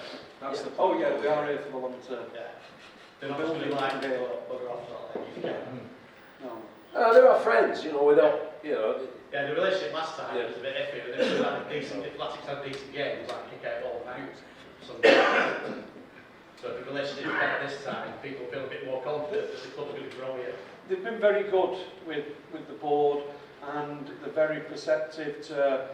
That's the. Oh yeah, we are here for the long term. Yeah. They're not going to be like bugger off, No. They're our friends, you know, we don't, you know. Yeah, the relationship last time was a bit iffy. They had a decent, if Latics had decent games, like kick out all out. So if the relationship is better this time, people feel a bit more confident that the club's going to grow here. They've been very good with the board, and they're very perceptive to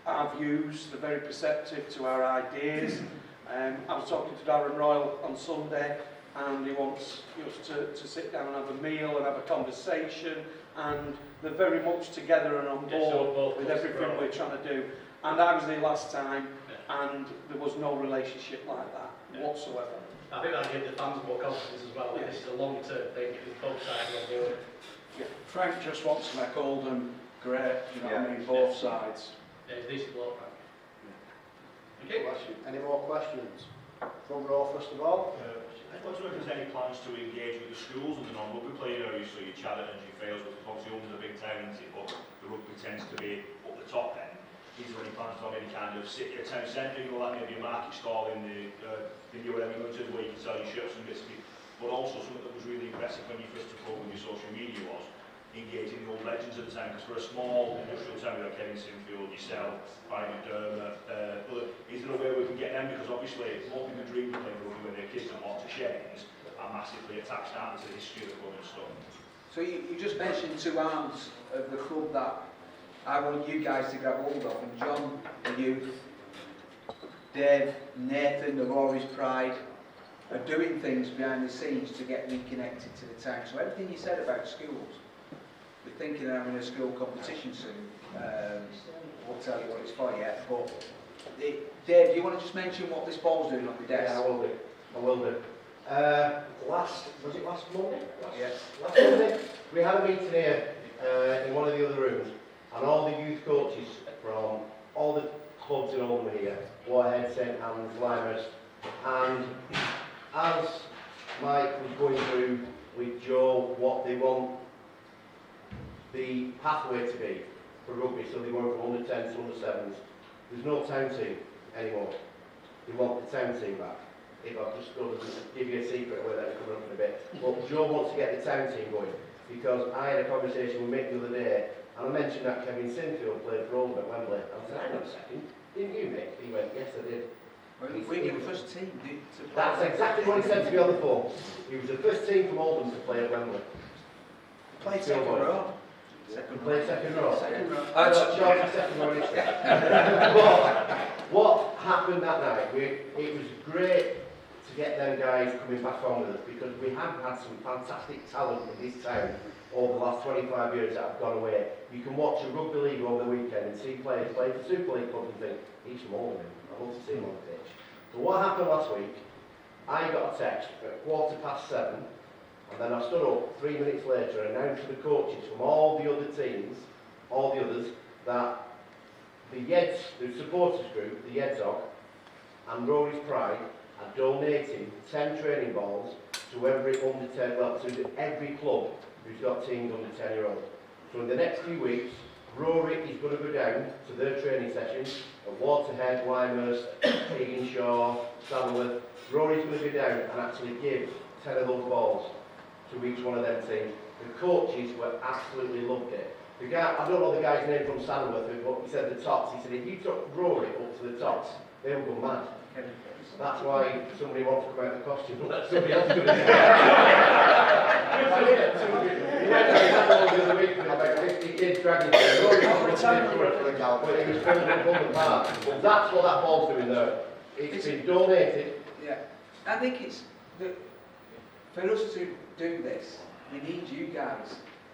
our views, they're very perceptive to our ideas. I was talking to Darren Royal on Sunday, and he wants us to sit down and have a meal and have a conversation, and they're very much together and on board with everything we're trying to do. And I was there last time, and there was no relationship like that whatsoever. I think that gives the fans more confidence as well. This is a long-term thing, it's both sides on board. Yeah. Frank just wants to make Oldham great, you know what I mean, both sides. Yeah, it's decent bloke, Frank. Okay. Any more questions? Front row first of all. I was wondering if there's any plans to engage with the schools and the non-rugby player. You know, usually your Challenger and your Fails, but obviously Oldham's a big town, isn't it? But the rugby tends to be up the top end. Is there any plans to have any kind of city or town centre, you know, like maybe a market stall in the new whatever you go to where you can sell your shirts and bits of it? But also something that was really impressive when you first took over with your social media was engaging the old legends of the town, because for a small industrial town, we've got Kevin Sinfield, yourself, Brian McDermott, is there a way we can get them? Because obviously more people dream of playing rugby when they're kids and want to change are massively attached out to the history of the club and stuff. So you just mentioned 2 arms of the club that I want you guys to grab hold of, and John, the youth, Dave, Nathan, the Rory's Pride, are doing things behind the scenes to get reconnected to the town. So everything you said about schools, we're thinking of having a school competition soon. We'll tell you what it's for yet, but Dave, do you want to just mention what this ball's doing on the desk? Yeah, I will do. Was it last Monday? Yes. Last Monday, we had a meeting here in one of the other rooms, and all the youth coaches from all the clubs in Oldham here, Warhead, St Anne's, Limers, and as Mike was going through with Joe what they want pathway to be for rugby, so they went from under 10s to under 7s. There's no town team anymore. They want the town team back. If I've just got to give you a secret where that's coming up in a bit. But Joe wants to get the town team going, because I had a conversation with Mick the other day, and I mentioned that Kevin Sinfield played for Oldham at Wembley. And I said, hang on a second, didn't you, Mick? He went, yes, I did. We get the first team. That's exactly what he said to me on the phone. He was the first team from Oldham to play at Wembley. Play second row. Play second row. Second row. I'm not sure it's second row. But what happened that night, it was great to get them guys coming back on with us, because we have had some fantastic talent in this town over the last 25 years that have gone away. You can watch a rugby league over the weekend and see players play for Super League clubs and think, he's from Oldham, I love to see him on the pitch. So what happened last week, I got a text at 7:15, and then I stood up 3 minutes later and announced to the coaches from all the other teams, all the others, that the Yeds, the supporters group, the Yedzog, and Rory's Pride are donating 10 training balls to every under 10, well, to every club who's got teams under 10-year-olds. So in the next few weeks, Rory is going to go down to their training sessions at Waterhead, Wymehurst, Higginshaw, Stanworth. Rory's going to go down and actually give 10 of those balls to each one of them teams. The coaches were absolutely loved it. The guy, I don't know the guy's name from Stanworth, but he said the tops. He said if you took Rory up to the tops, they would go mad. That's why somebody wants to come out of the costume, but that's somebody else doing it. I did it too. He went down the other week with about 50 kids dragging him. Rory was for a gal, but he was filming up on the park. Well, that's what that ball's doing there. It's been donated. Yeah, I think it's for us to do this, we need you guys.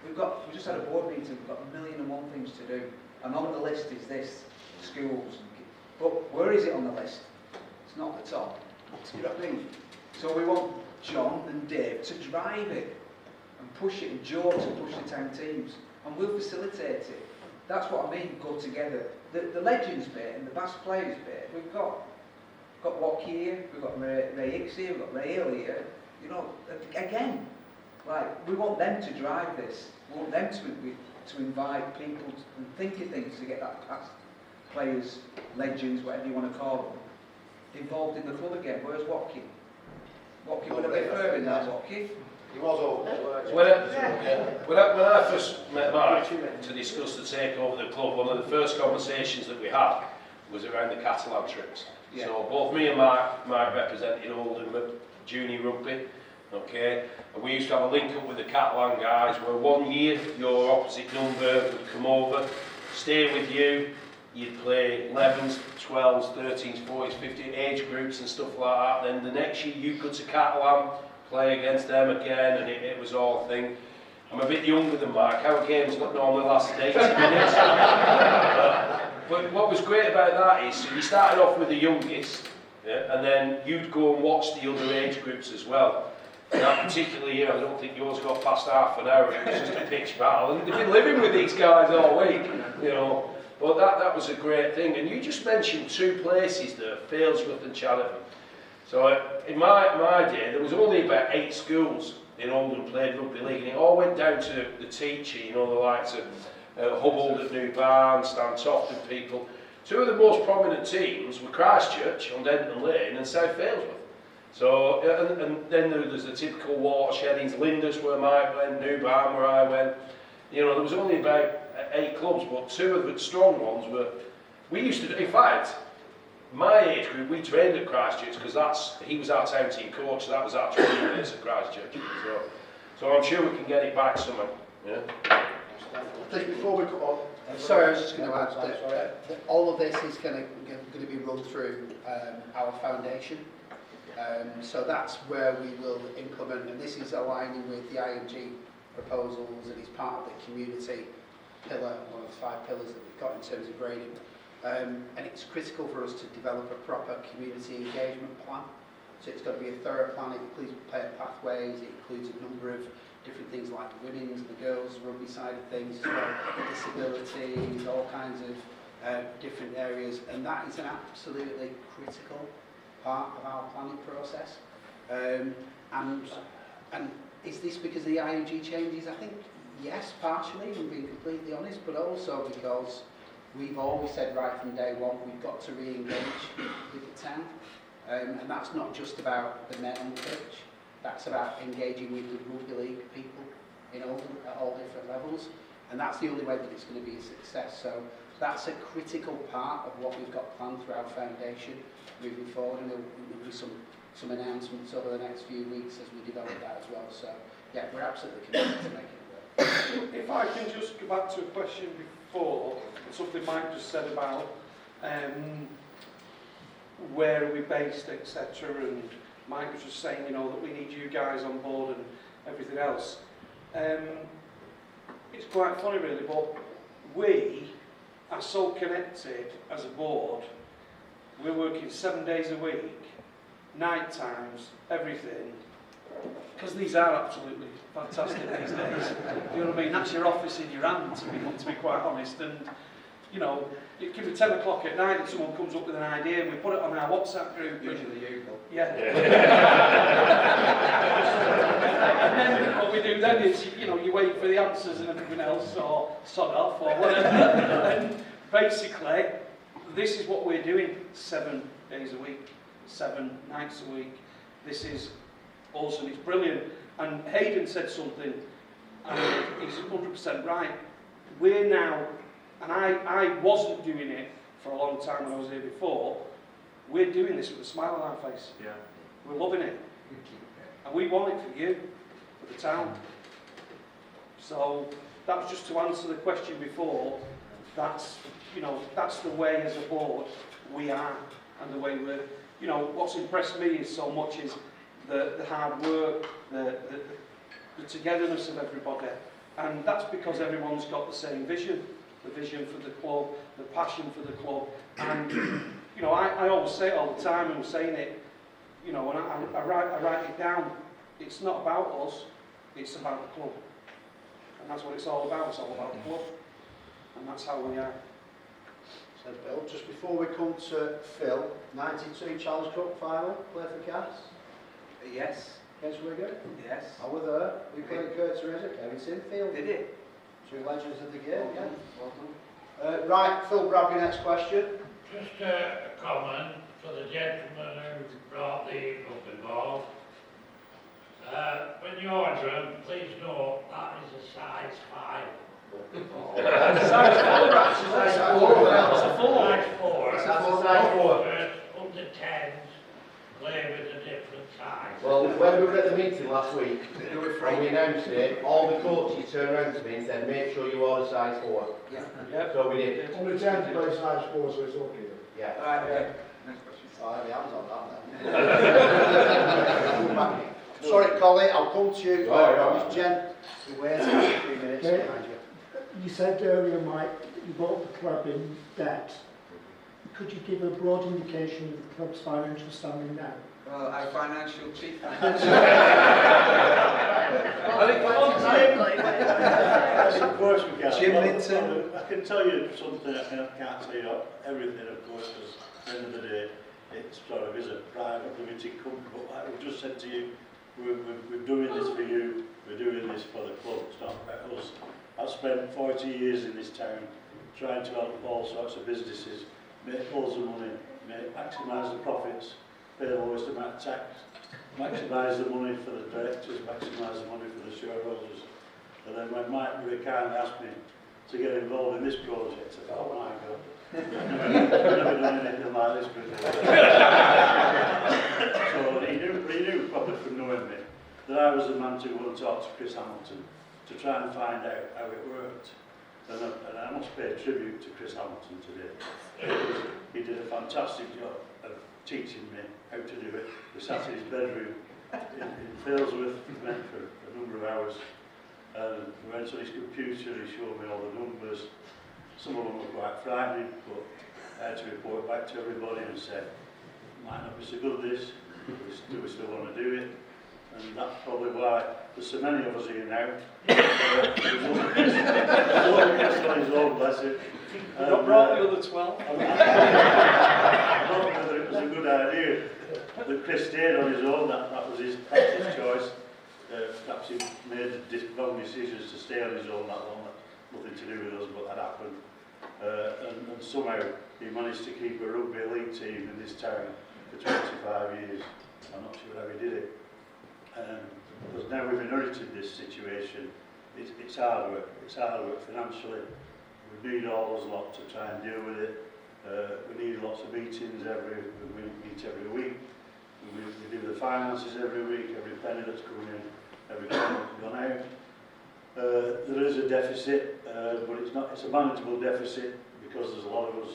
We just had a board meeting, we've got 1,000,001 things to do, and on the list is this, schools. But where is it on the list? It's not at the top. You know what I mean? So we want John and Dave to drive it and push it, and Joe to push the town teams, and we'll facilitate it. That's what I mean, go together. The legends bit and the best players bit, we've got Wacky here, we've got Ray Hicks here, we've got Ray Hill here. You know, again, like, we want them to drive this. We want them to invite people and think of things to get that past players, legends, whatever you want to call them, involved in the club again. Where's Wacky? Wacky would have been further in that, Wacky. He was over. When I first met Mark to discuss the takeover of the club, one of the first conversations that we had was around the Catalan trips. Yeah. So both me and Mark represented Oldham junior rugby, okay, and we used to have a link up with the Catalan guys where 1 year your opposite number would come over, stay with you, you'd play 11s, 12s, 13s, 40s, 50s, age groups and stuff like that. Then the next year you go to Catalan, play against them again, and it was all a thing. I'm a bit younger than Mark, our games not normally lasted 80 minutes. But what was great about that is, so you started off with the youngest, yeah, and then you'd go and watch the other age groups as well. And that particular year, I don't think yours got past half an hour, it was just a pitch battle. And they've been living with these guys all week, you know. But that was a great thing. And you just mentioned two places there, Failsworth and Chatterton. So in my day, there was only about 8 schools in Oldham played rugby league, and it all went down to the teacher, you know, the likes of Hubbold at New Barn, Stan Toft and people. Two of the most prominent teams were Christchurch on Denton Lane and South Failsworth. So, and then there's the typical watershedings, Lindus where Mike went, New Barn where I went. You know, there was only about 8 clubs, but 2 of the strong ones were, we used to, in fact, my age group, we trained at Christchurch because he was our town team coach, so that was our training base at Christchurch. So I'm sure we can get it back somewhere. Yeah. Just before we come on. Sorry, I was just going to add that all of this is going to be run through our foundation. So that's where we will implement, and this is aligning with the IMG proposals, and it's part of the community pillar, one of the 5 pillars that we've got in terms of grading. And it's critical for us to develop a proper community engagement plan. So it's got to be a thorough plan. It includes player pathways, it includes a number of different things like the women's, the girls' rugby side of things as well, disabilities, all kinds of different areas, and that is an absolutely critical part of our planning process. And is this because of the IMG changes? I think Yes, partially, I'm being completely honest, but also because we've always said right from day one, we've got to re-engage with the town. And that's not just about the men on the pitch, that's about engaging with the rugby league people in Oldham at all different levels. And that's the only way that it's going to be a success. So that's a critical part of what we've got planned through our foundation moving forward, and there'll be some announcements over the next few weeks as we develop that as well. So yeah, we're absolutely committed to making it work. If I can just go back to a question before, something Mike just said about where are we based, etc. And Mike was just saying, you know, that we need you guys on board and everything else. It's quite funny really, but we are so connected as a board. We're working 7 days a week, night times, everything. Because these are absolutely fantastic these days. You know what I mean? That's your office in your hand, to be quite honest. And, you know, it can be 10 o'clock at night and someone comes up with an idea and we put it on our WhatsApp group. Usually you, but... Yeah. And then what we do then is, you know, you wait for the answers and everything else, or sod off, or whatever. And basically, this is what we're doing 7 days a week, 7 nights a week. This is awesome, it's brilliant. And Hayden said something, and he's 100% right. We're now, and I wasn't doing it for a long time when I was here before, we're doing this with a smile on our face. Yeah. We're loving it. And we want it for you, for the town. So that was just to answer the question before. That's, you know, that's the way as a board we are, and the way we're, you know, what's impressed me is so much is the hard work, the togetherness of everybody. And that's because everyone's got the same vision, the vision for the club, the passion for the club. And, you know, I always say it all the time, and I'm saying it, you know, and I write it down. It's not about us, it's about the club. And that's what it's all about, it's all about the club. And that's how we are. So Bill, just before we come to Phil, 92 Challenge Cup final, play for Cass. Yes. Against Wigan. Yes. I was there. We played at Curtis Kevin Field. Did it? Two legends of the game, Well done. yeah. Right, Phil Bradley, next question. Just a comment for the gentleman who brought the rugby ball. When you order them, please note that is a size 5. Size 4, actually. Size 4. That's a 4. Size 4. That's a size 4. Under 10s play with a different size. Well, when we were at the meeting last week, and we announced it, all the coaches turned around to me and said, make sure you order size 4. Yeah. Yep. So we did. On the 10 to play size 4, so it's okay. Yeah. Right, okay. Next question. Oh, I have my hands on that then. Sorry, Colin, I'll come to you. Right. Jen, you wait a few minutes behind you. You said earlier, Mike, that you bought the club in debt. Could you give a broad indication of the club's financial standing now? Well, our financial chief. Of course we can. Jim Linton. I can tell you something, I can't say everything, of course, because at the end of the day, it sort of is a private limited company, but like we've just said to you, we're doing this for you, we're doing this for the club, it's not about us. I've spent 40 years in this town trying to help all sorts of businesses make loads of money, maximise the profits, pay the lowest amount of tax, maximise the money for the directors, maximise the money for the shareholders. And then when Mike very kindly asked me to get involved in this project, I thought, oh my God, I've never done anything like this before. So he knew probably from knowing me that I was the man to go and talk to Chris Hamilton to try and find out how it worked. And I must pay tribute to Chris Hamilton today. He did a fantastic job of teaching me how to do it. We sat in his bedroom in Failsworth for a number of hours. And we went on his computer, he showed me all the numbers. Some of them were quite frightening, but I had to report back to everybody and say, might not be so good at this, do we still want to do it? And that's probably why there's so many of us here now. There's one Chris on his own, bless him. Not brought the other 12. I don't know whether it was a good idea that Chris stayed on his own, that was his choice. perhaps he made the wrong decisions to stay on his own that long, nothing to do with us, but that happened. And somehow he managed to keep a rugby league team in this town for 25 years. I'm not sure how he did it. Because now we've inherited this situation, it's hard work. It's hard work financially. We need all those lot to try and deal with it. We need lots of meetings we meet every week. We do the finances every week, every penny that's coming in, every penny that's gone out. There is a deficit, but it's a manageable deficit because there's a lot of us.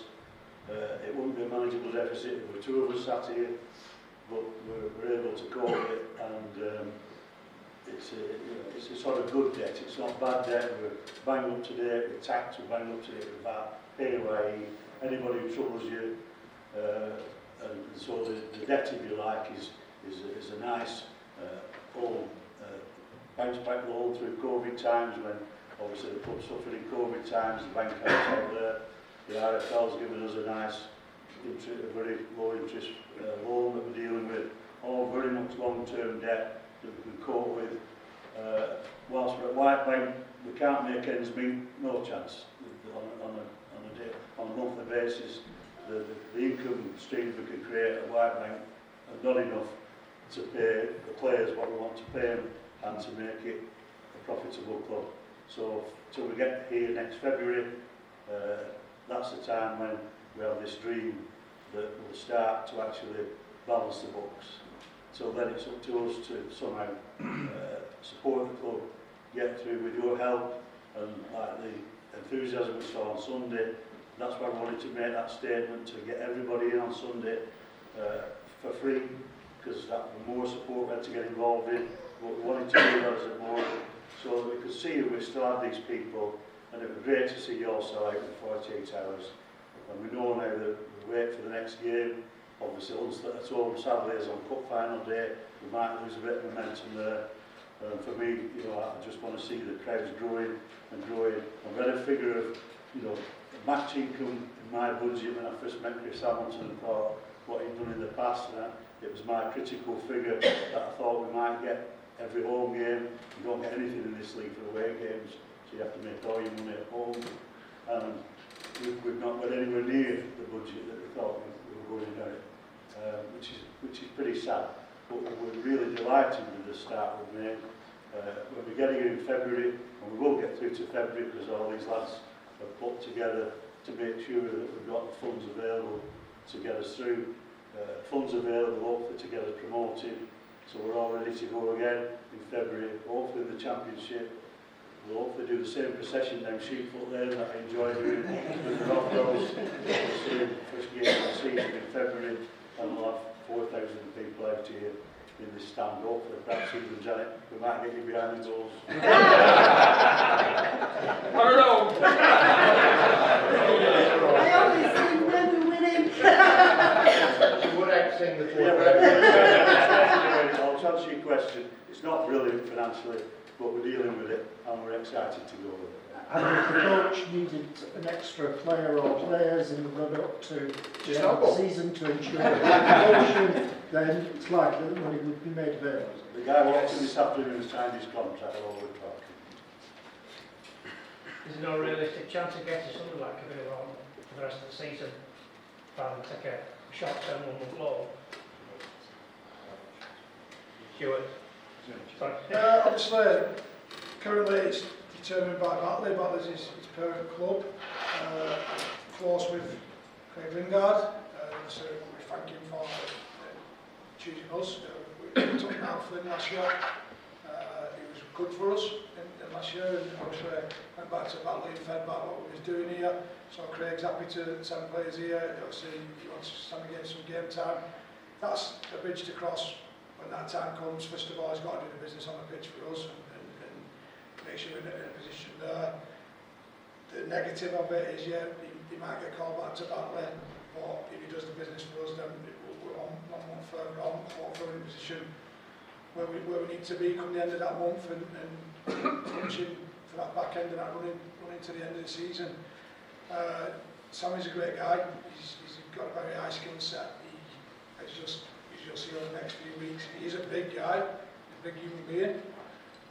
It wouldn't be a manageable deficit if there were two of us sat here, but we're able to cope with it, and it's a sort of good debt. It's not bad debt. We're bang up to date with tax, we're bang up to date with VAT, PAYE, anybody who troubles you. And so the debt, if you like, is a nice bounce back loan through COVID times, when obviously the club suffered in COVID times, the bank accounts out there, the RFL's given us a nice, a very low interest loan that we're dealing with, all very much long-term debt that we can cope with. Whilst we're at White Bank, we can't make ends meet, no chance. On a monthly basis, the income streams we can create at White Bank are not enough to pay the players what we want to pay them and to make it a profitable club. So till we get here next February, that's the time when we have this dream that we'll start to actually balance the books. So then it's up to us to somehow support the club, get through with your help, and like the enthusiasm we saw on Sunday. That's why we wanted to make that statement, to get everybody in on Sunday for free, because that the more support we had to get involved in, what we wanted to do as a board, so that we could see we still had these people, and it was great to see you all sell out in 48 hours. And we know now that we wait for the next game. Obviously, at home, sadly, as on cup final day, we might lose a bit of momentum there. For me, I just want to see the crowds growing and growing. I read a figure of, match income in my budget when I first met Chris Hamilton and thought what he'd done in the past, and it was my critical figure that I thought we might get every home game. You don't get anything in this league for away games, so you have to make all your money at home. And we've not got anywhere near the budget that we thought we were going to get, which is pretty sad. But we're really delighted with the start we've made. When we get here in February, and we will get through to February because all these lads have put together to make sure that we've got the funds available to get us through. Funds available, hopefully, to get us promoted. So we're all ready to go again in February, hopefully in the Championship. We'll hopefully do the same procession down Sheepfoot Lane that I enjoy doing with the Rock Girls. We'll see the first game of the season in February, and we'll have 4,000 people out here in this stand. Hopefully, perhaps even Janet, we might get you behind the goals. I don't know. I always think when we winning. You would out-sing the 4,000. I'll to answer your question, it's not brilliant financially, but we're dealing with it and we're excited to go with it. And if the coach needed an extra player or players in the run-up to Just the end of not the season to ensure promotion, then it's likely that money would be made available. The guy walked in this afternoon and signed his contract all over the park. There's no realistic chance of getting something like Cavill on for the rest of the season, rather than take a short-term one-month loan. Stuart? Sorry. Obviously, currently it's determined by Batley. Batley's his parent club. Close with Craig Lingard. So we thank him for choosing us. We took him out Flynn last year. He was good for us in last year, and obviously went back to Batley and fed back what we was doing here. So Craig's happy to send players here. Obviously he wants to stand against some game time. That's a bridge to cross when that time comes. First of all, he's got to do the business on the pitch for us and make sure we're in a position there. The negative of it is, yeah, he might get called back to Batley, but if he does the business for us, then we're on 1 month further on, hopefully in a position where we need to be come the end of that month and punching for that back end of that running to the end of the season. Sammy's a great guy. He's got a very high skill set. As you'll see over the next few weeks, he's a big guy, a big human being.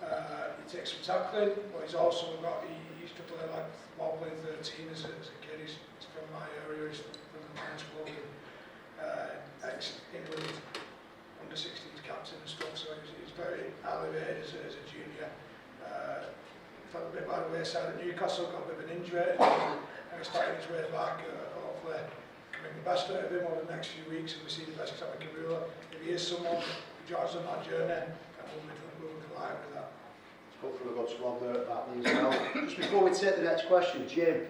He takes some tackling, but he's also got, he used to play like while playing 13 as a kid. He's from my area, he's from the Lions Club, ex-England under-16s captain and stuff, so he's very highly rated as a junior. Felt a bit by the wayside at Newcastle, got a bit of an injury, and he's starting his way back. Hopefully, can make the best out of him over the next few weeks, and we see the best out of Kabula. If he is someone who joins on that journey, and we'll be delighted with that. Hopefully we've got squad there at Batley as well. Just before we take the next question, Jim,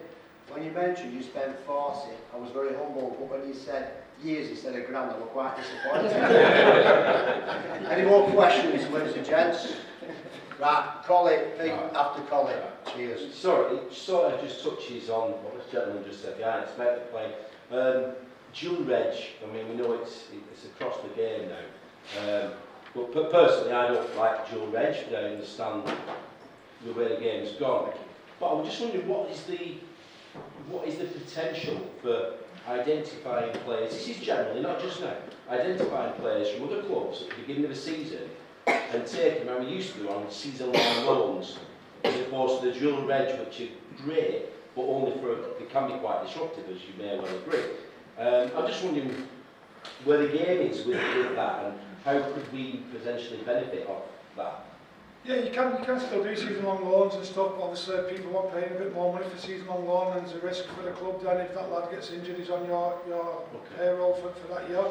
when you mentioned you spent 40, I was very humble, but when you said years instead of grand, I was quite disappointed. Any more questions, ladies and gents? Right, Colin, after Colin. Cheers. Sorry, it sort of just touches on what this gentleman just said. Yeah, it's about the play. Dual reg, I mean, we know it's across the game now. But personally, I don't like dual reg, but I understand the way the game's gone. But I'm just wondering, what is the potential for identifying players? This is generally, not just now, identifying players from other clubs at the beginning of the season and taking them, we used to do on season-long loans, as opposed to the dual reg, which are great, but only they can be quite disruptive, as you may well agree. I'm just wondering where the game is with that, and how could we potentially benefit off that? Yeah, you can still do season-long loans and stuff. Obviously, people want paying a bit more money for season-long loan, and there's a risk for the club then if that lad gets injured, he's on your payroll for that year.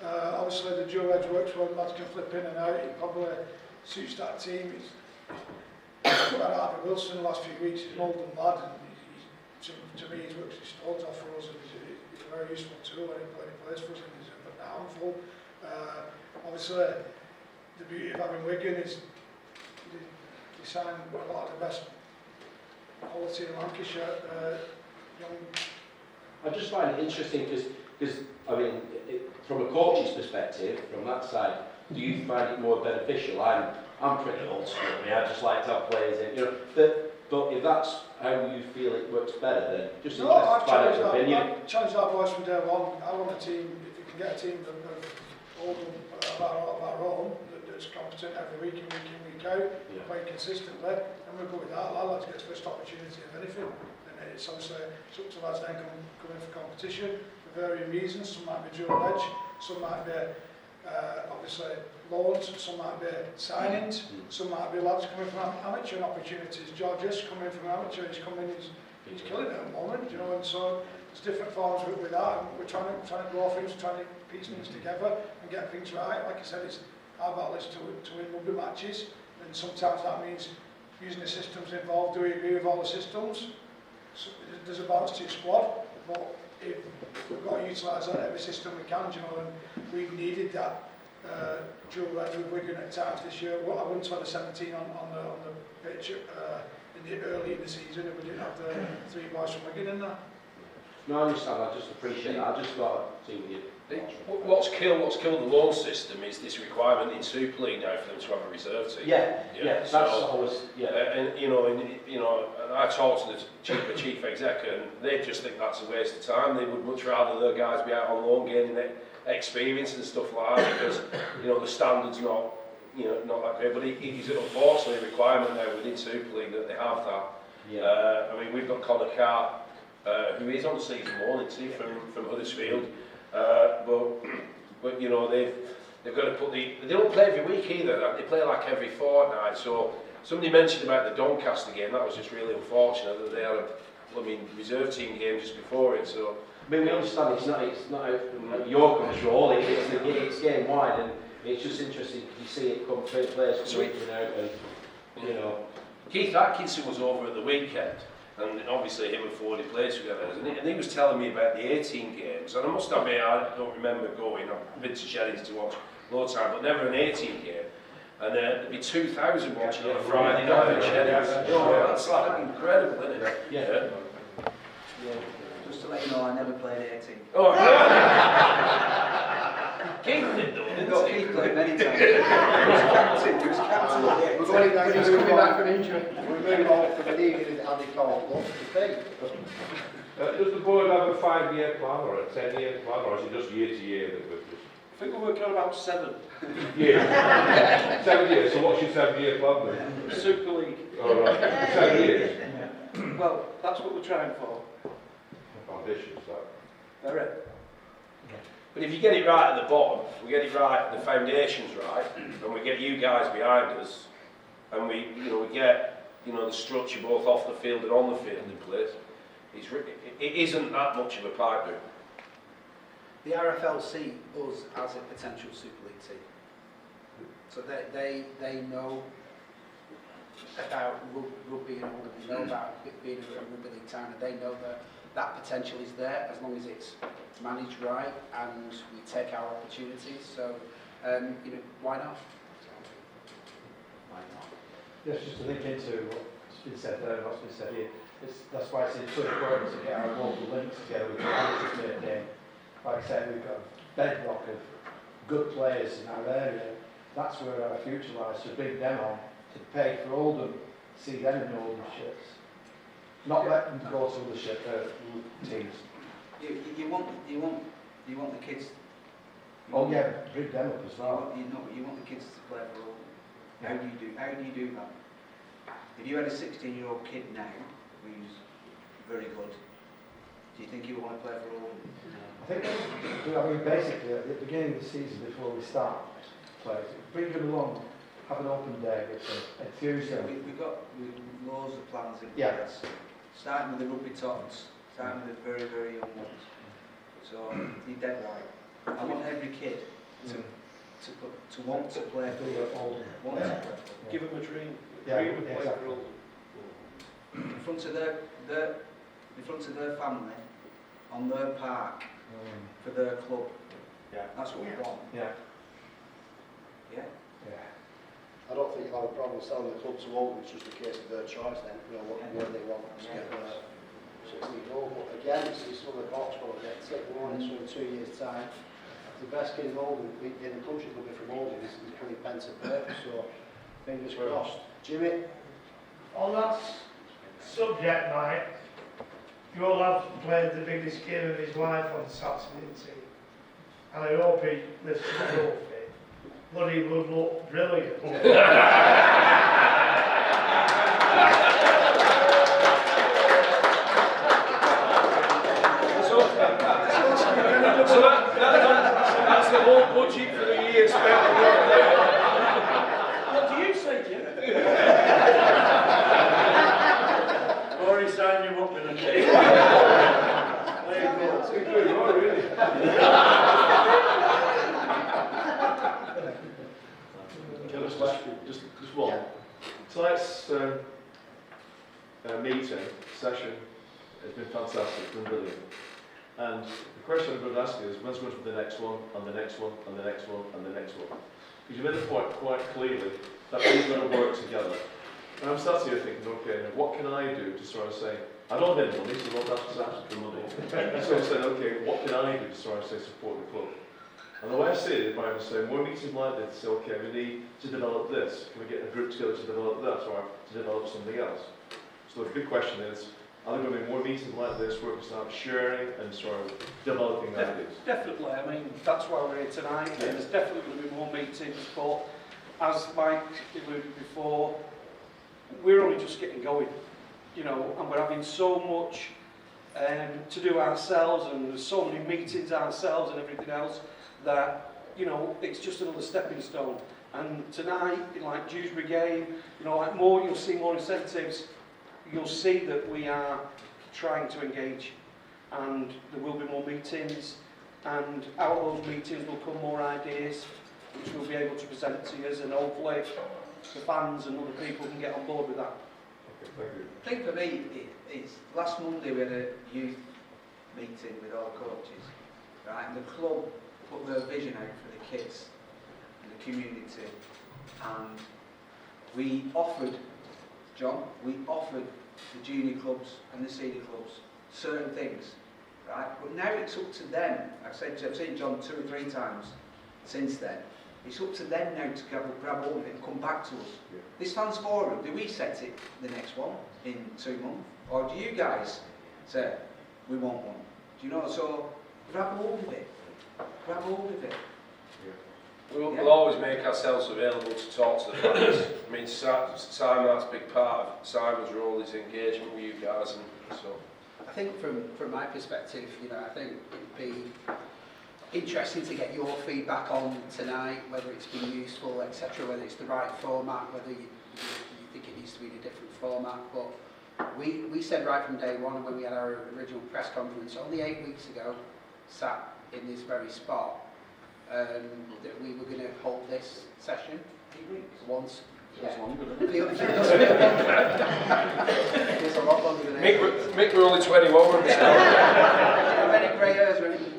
Obviously, the dual edge works where lads can flip in and out. It probably suits that team. He's got Harvey Wilson the last few weeks. He's an Oldham lad, and to me, he's worked his stones off for us, and he's a very useful tool when he plays for us, and he's a handful. Obviously, the beauty of having Wigan is they sign a lot of the best quality in Lancashire. I just find it interesting because I mean, from a coach's perspective, from that side, do you find it more beneficial? I'm pretty old school. I mean, I just like to have players in, but if that's how you feel it works better, then just interested to find out your opinion. I've challenged our boys from day one. I want a team, if you can get a team of Oldham of our own, that's competent every week in, week out, playing consistently, and we'll go with that. Our lads get the first opportunity of anything, and it's obviously it's up to lads then coming for competition for varying reasons. Some might be dual edge, some might be obviously loans, some might be signings, some might be lads coming from amateur opportunities. George's coming from amateur, he's killing it at the moment, and so there's different forms with that, and we're trying to grow things, trying to piece things together and get things right. Like I said, it's our battle is to win rugby matches, and sometimes that means using the systems involved. Do we agree with all the systems? So there's a balance to your squad, but if we've got to utilise every system we can, and we've needed that dual edge with Wigan at times this year. Well, I wouldn't have had a 17 on the pitch early in the season if we didn't have the three boys from Wigan in there. No, I understand. I just appreciate that. I just got to see what you. What's killed the loan system is this requirement in Super League now for them to have a reserve team. Yeah, that's always and I talked to the chief exec, and they just think that's a waste of time. They would much rather their guys be out on loan gaining experience and stuff like that, because the standard's not that great. But it is unfortunately a requirement now within Super League that they have that. Yeah. I mean, we've got Connor Carr, who is on season one, isn't he, from Huddersfield. But they've got to put they don't play every week either. They play like every fortnight. So somebody mentioned about the Doncaster game. That was just really unfortunate that they had a reserve team game just before it. So I mean, we understand it's not out of your control. It's game wide, and it's just interesting because you see it come players coming in and out, and Keith Atkinson was over at the weekend. And obviously him and Fordy played together, and he was telling me about the 18 games, and I must admit I don't remember going. I've been to Sheridan to watch loads of time, but never an 18 game. And there'd be 2,000 watching on a Friday night at Sheridan. That's like incredible, isn't it? Yeah. Just to let you know, I never played 18. Oh, Keith did though, didn't he? Keith played many times. He was captain. We're going down. He was coming back from injury. We're moving on from the league in Andy Cole. What's the thing? Does the board have a 5-year plan or a 10-year plan, or is it just year to year that we're just think we're working on about 7. Yeah. 7 years. So what's your 7-year plan then? Super League. All right. 7 years. Well, that's what we're trying for. Ambitious, that. Very. But if you get it right at the bottom, we get it right, the foundations right, and we get you guys behind us, and we get, the structure both off the field and on the field in place, it isn't that much of a pipe dream. The RFL see us as a potential Super League team. So they know about rugby and Oldham, they know about being a rugby league town, and they know that potential is there as long as it's managed right and we take our opportunities. So, why not? Why not? Yes, just to link into what's been said there and what's been said here, that's why it's so important to get our local links together with the managers game. Like I said, we've got a bedrock of good players in our area. That's where our future lies, to bring them on, to pay for Oldham, see them in Oldham shirts. Not let them go to other teams. You want the kids. Oh yeah, bring them up as well. You want the kids to play for Oldham. How do you do that? If you had a 16-year-old kid now who's very good, do you think he would want to play for Oldham? I mean, basically, at the beginning of the season, before we start playing, bring them along, have an open day with them, enthuse them. We've got loads of plans in place. Starting with the rugby tots, starting with the very, very young ones. So, you're dead right. I want every kid to want to play for Oldham. Give them a dream. Yeah, Dream of playing for Oldham. In front of their family, on their park, for their club. Yeah. That's what we want. Yeah. Yeah. Yeah. I don't think you'll have a problem selling the club to Oldham. It's just a case of their choice then, when they want to get there. So it's go. But again, it's another box for it. Take the one, so in 2 years' time, the best kid in Oldham, in the country will be from Oldham, is coming pence of purpose. So fingers crossed. Jimmy? On that subject, Mike, your lad played the biggest game of his life on Saturday, didn't he? And I hope he lifts the trophy. But he would look brilliant. So that's the whole budget for the year spent. What do you say, Jim? Or he signed you up with a cake. Just one. Tonight's meeting, session, has been fantastic, it's been brilliant. And the question I'm going to ask you is, when's going to be the next one, and the next one, and the next one, and the next one? Because you made the point quite clearly that we've got to work together. And I'm sat here thinking, okay, now what can I do to sort of say, I don't have any money, so not that's for money. So I'm saying, okay, what can I do to sort of say support the club? And the way I see it is by saying, more meetings like this, say, okay, we need to develop this. Can we get a group together to develop that, or to develop something else? So the big question is, are there going to be more meetings like this where we start sharing and sort of developing ideas? Definitely. I mean, that's why we're here tonight. Yeah. There's definitely going to be more meetings, but as Mike alluded before, we're only just getting going, and we're having so much to do ourselves, and there's so many meetings ourselves and everything else that, it's just another stepping stone. And tonight, like Dewsbury game, you'll see more incentives. You'll see that we are trying to engage, and there will be more meetings, and out of those meetings will come more ideas which we'll be able to present to you, and hopefully the fans and other people can get on board with that. Okay, thank you. I think for me, it's last Monday we had a youth meeting with all the coaches, right? And the club put their vision out for the kids and the community, and we offered the junior clubs and the senior clubs certain things, right? But now it's up to them. I've seen John 2 or 3 times since then. It's up to them now to grab hold of it and come back to us. Yeah. This fans forum, do we set it the next one in 2 months? Or do you guys say, we want one? Do you know? So grab hold of it. Grab hold of it. We'll always make ourselves available to talk to the fans. I mean, Simon, that's a big part of Simon's role is engagement with you guys, and so. I think from my perspective, you know, I think it'd be interesting to get your feedback on tonight, whether it's been useful, etc., whether it's the right format, whether you think it needs to be in a different format. But we said right from day one when we had our original press conference, only 8 weeks ago, sat in this very spot, that we were going to hold this session 8 weeks once. It was longer than that. It was a lot longer than that. Mick, we're only 21. We're many grey hairs or anything.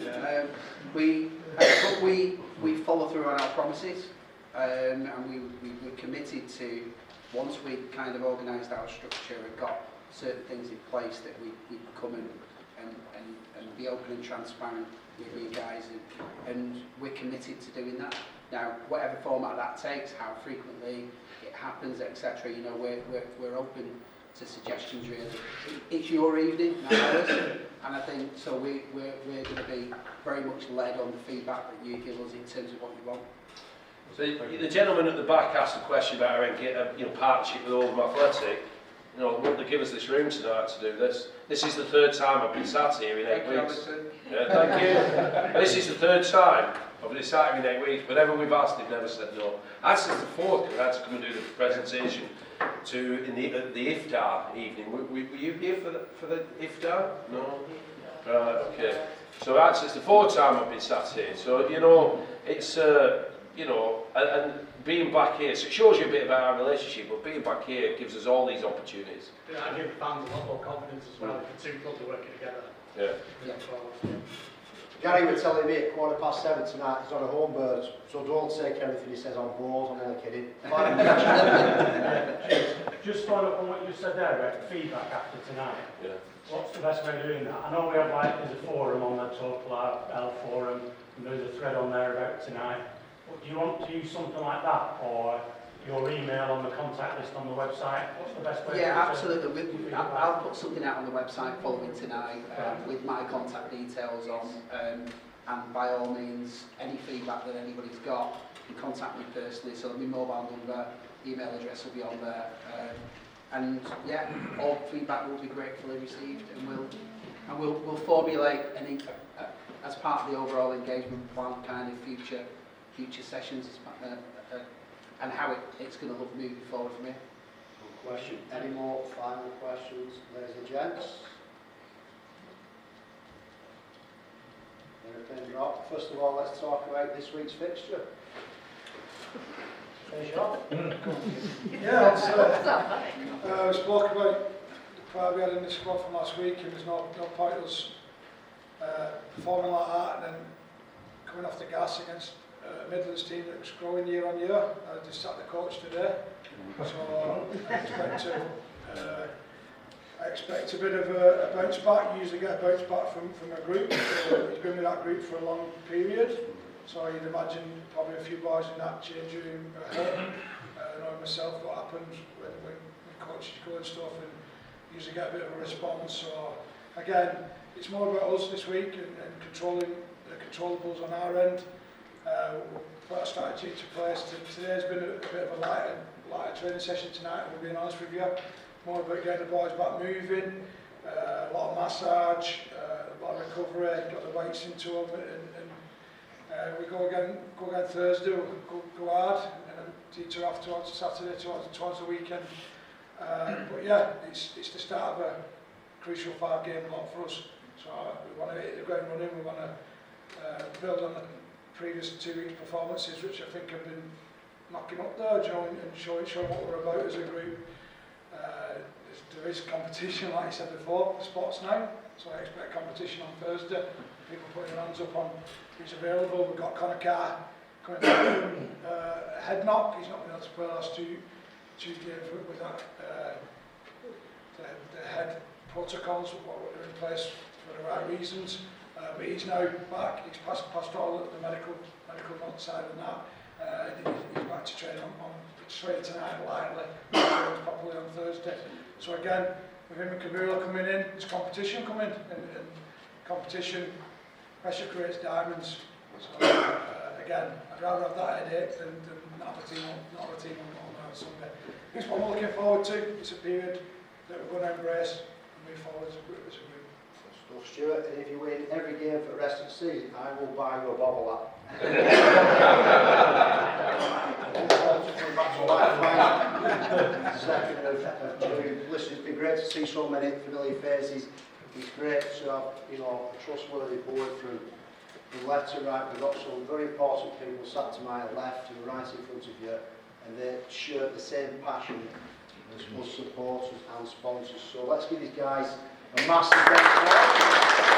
We follow through on our promises, and we were committed to, once we kind of organised our structure and got certain things in place, that we'd come and be open and transparent with you guys, and we're committed to doing that. Now, whatever format that takes, how frequently it happens, etc., you know, we're open to suggestions really. It's your evening, not ours, and I think so we're going to be very much led on the feedback that you give us in terms of what you want. So the gentleman at the back asked a question about our partnership with Oldham Athletic. You know, won't they give us this room tonight to do this? This is the third time I've been sat here in 8 weeks. Yeah, thank you. This is the third time I've been sat here in 8 weeks. Whenever we've asked, they've never said no. Actually, it's the fourth because I had to come and do the presentation in the iftar evening. Were you here for the iftar? No. Right. Okay. So actually, it's the fourth time I've been sat here. So you know, it's you know, and being back here, so it shows you a bit about our relationship, but being back here gives us all these opportunities. Yeah, I give fans a lot more confidence as well if the two clubs are working together. Yeah. Gary was telling me at 7:15 tonight he's on a home bird, so don't take anything he says on board, I'm only kidding. Just following up on what you said there about feedback after tonight. Yeah. What's the best way of doing that? I know we have there's a forum on the Total L forum, and there's a thread on there about tonight. But do you want to use something like that, or your email on the contact list on the website? What's the best way? Yeah, absolutely. I'll put something out on the website following tonight with my contact details on, and by all means, any feedback that anybody's got, you can contact me personally. So my mobile number, email address will be on there, and yeah, all feedback will be gratefully received, and we'll formulate as part of the overall engagement plan, kind of future sessions, and how it's going to look moving forward from here. Good question. Any more final questions, ladies and gents? Anything wrong? First of all, let's talk about this week's fixture. Finish off. Yeah, we spoke about the crowd we had in the squad from last week, and there's no point us performing like that and then coming off the gas against a Midlands team that's growing year on year. I just sat the coach today, so I expect a bit of a bounce back. You usually get a bounce back from a group. He's been with that group for a long period, so you'd imagine probably a few boys in that change room at home. Knowing myself what happens when coaches go and stuff, and usually get a bit of a response. So again, it's more about us this week and controlling the controllables on our end. Put a strategy into place. Today's been a bit of a lighter training session tonight, we'll be honest with you. More about getting the boys back moving, a lot of massage, a lot of recovery, got the weights into them, and we go again Thursday, go hard, and then detour off towards Saturday, towards the weekend. But yeah, it's the start of a crucial 5-game block for us. So we want to hit the ground running, we want to build on the previous 2 weeks' performances, which I think have been knocking up there, and showing what we're about as a group. There is competition, like I said before, for spots now, so I expect competition on Thursday. People putting their hands up on who's available. We've got Connor Carr coming back from head knock. He's not been able to play the last two games with that. The head protocols are in place for the right reasons. But he's now back. He's passed all the medical side of that. He's back to train on straight tonight, lightly, properly on Thursday. So again, with him and Kabula coming in, there's competition coming, and competition, pressure creates diamonds. So again, I'd rather have that headache than not have a team on Sunday. It's what I'm looking forward to. It's a period that we're going to embrace and move forward as a group. Stuff, Stuart, and if you win every game for the rest of the season, I will buy you a bobble up. Second of June. Listen, it's been great to see so many familiar faces. It's great to have, you know, a trustworthy board from left to right. We've got some very important people sat to my left and right in front of you, and they share the same passion as us supporters and sponsors. So let's give these guys a massive applause.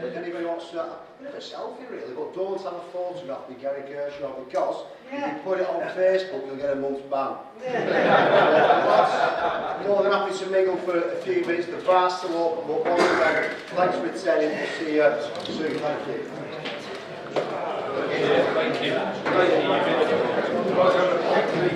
If anybody wants to have a selfie really, but don't have a photograph with Gary Kershaw, because if you put it on Facebook you'll get a month's ban. More than happy to mingle for a few minutes. The bar's still open, but once again, thanks for attending. We'll see you soon. Thank you. Thank you.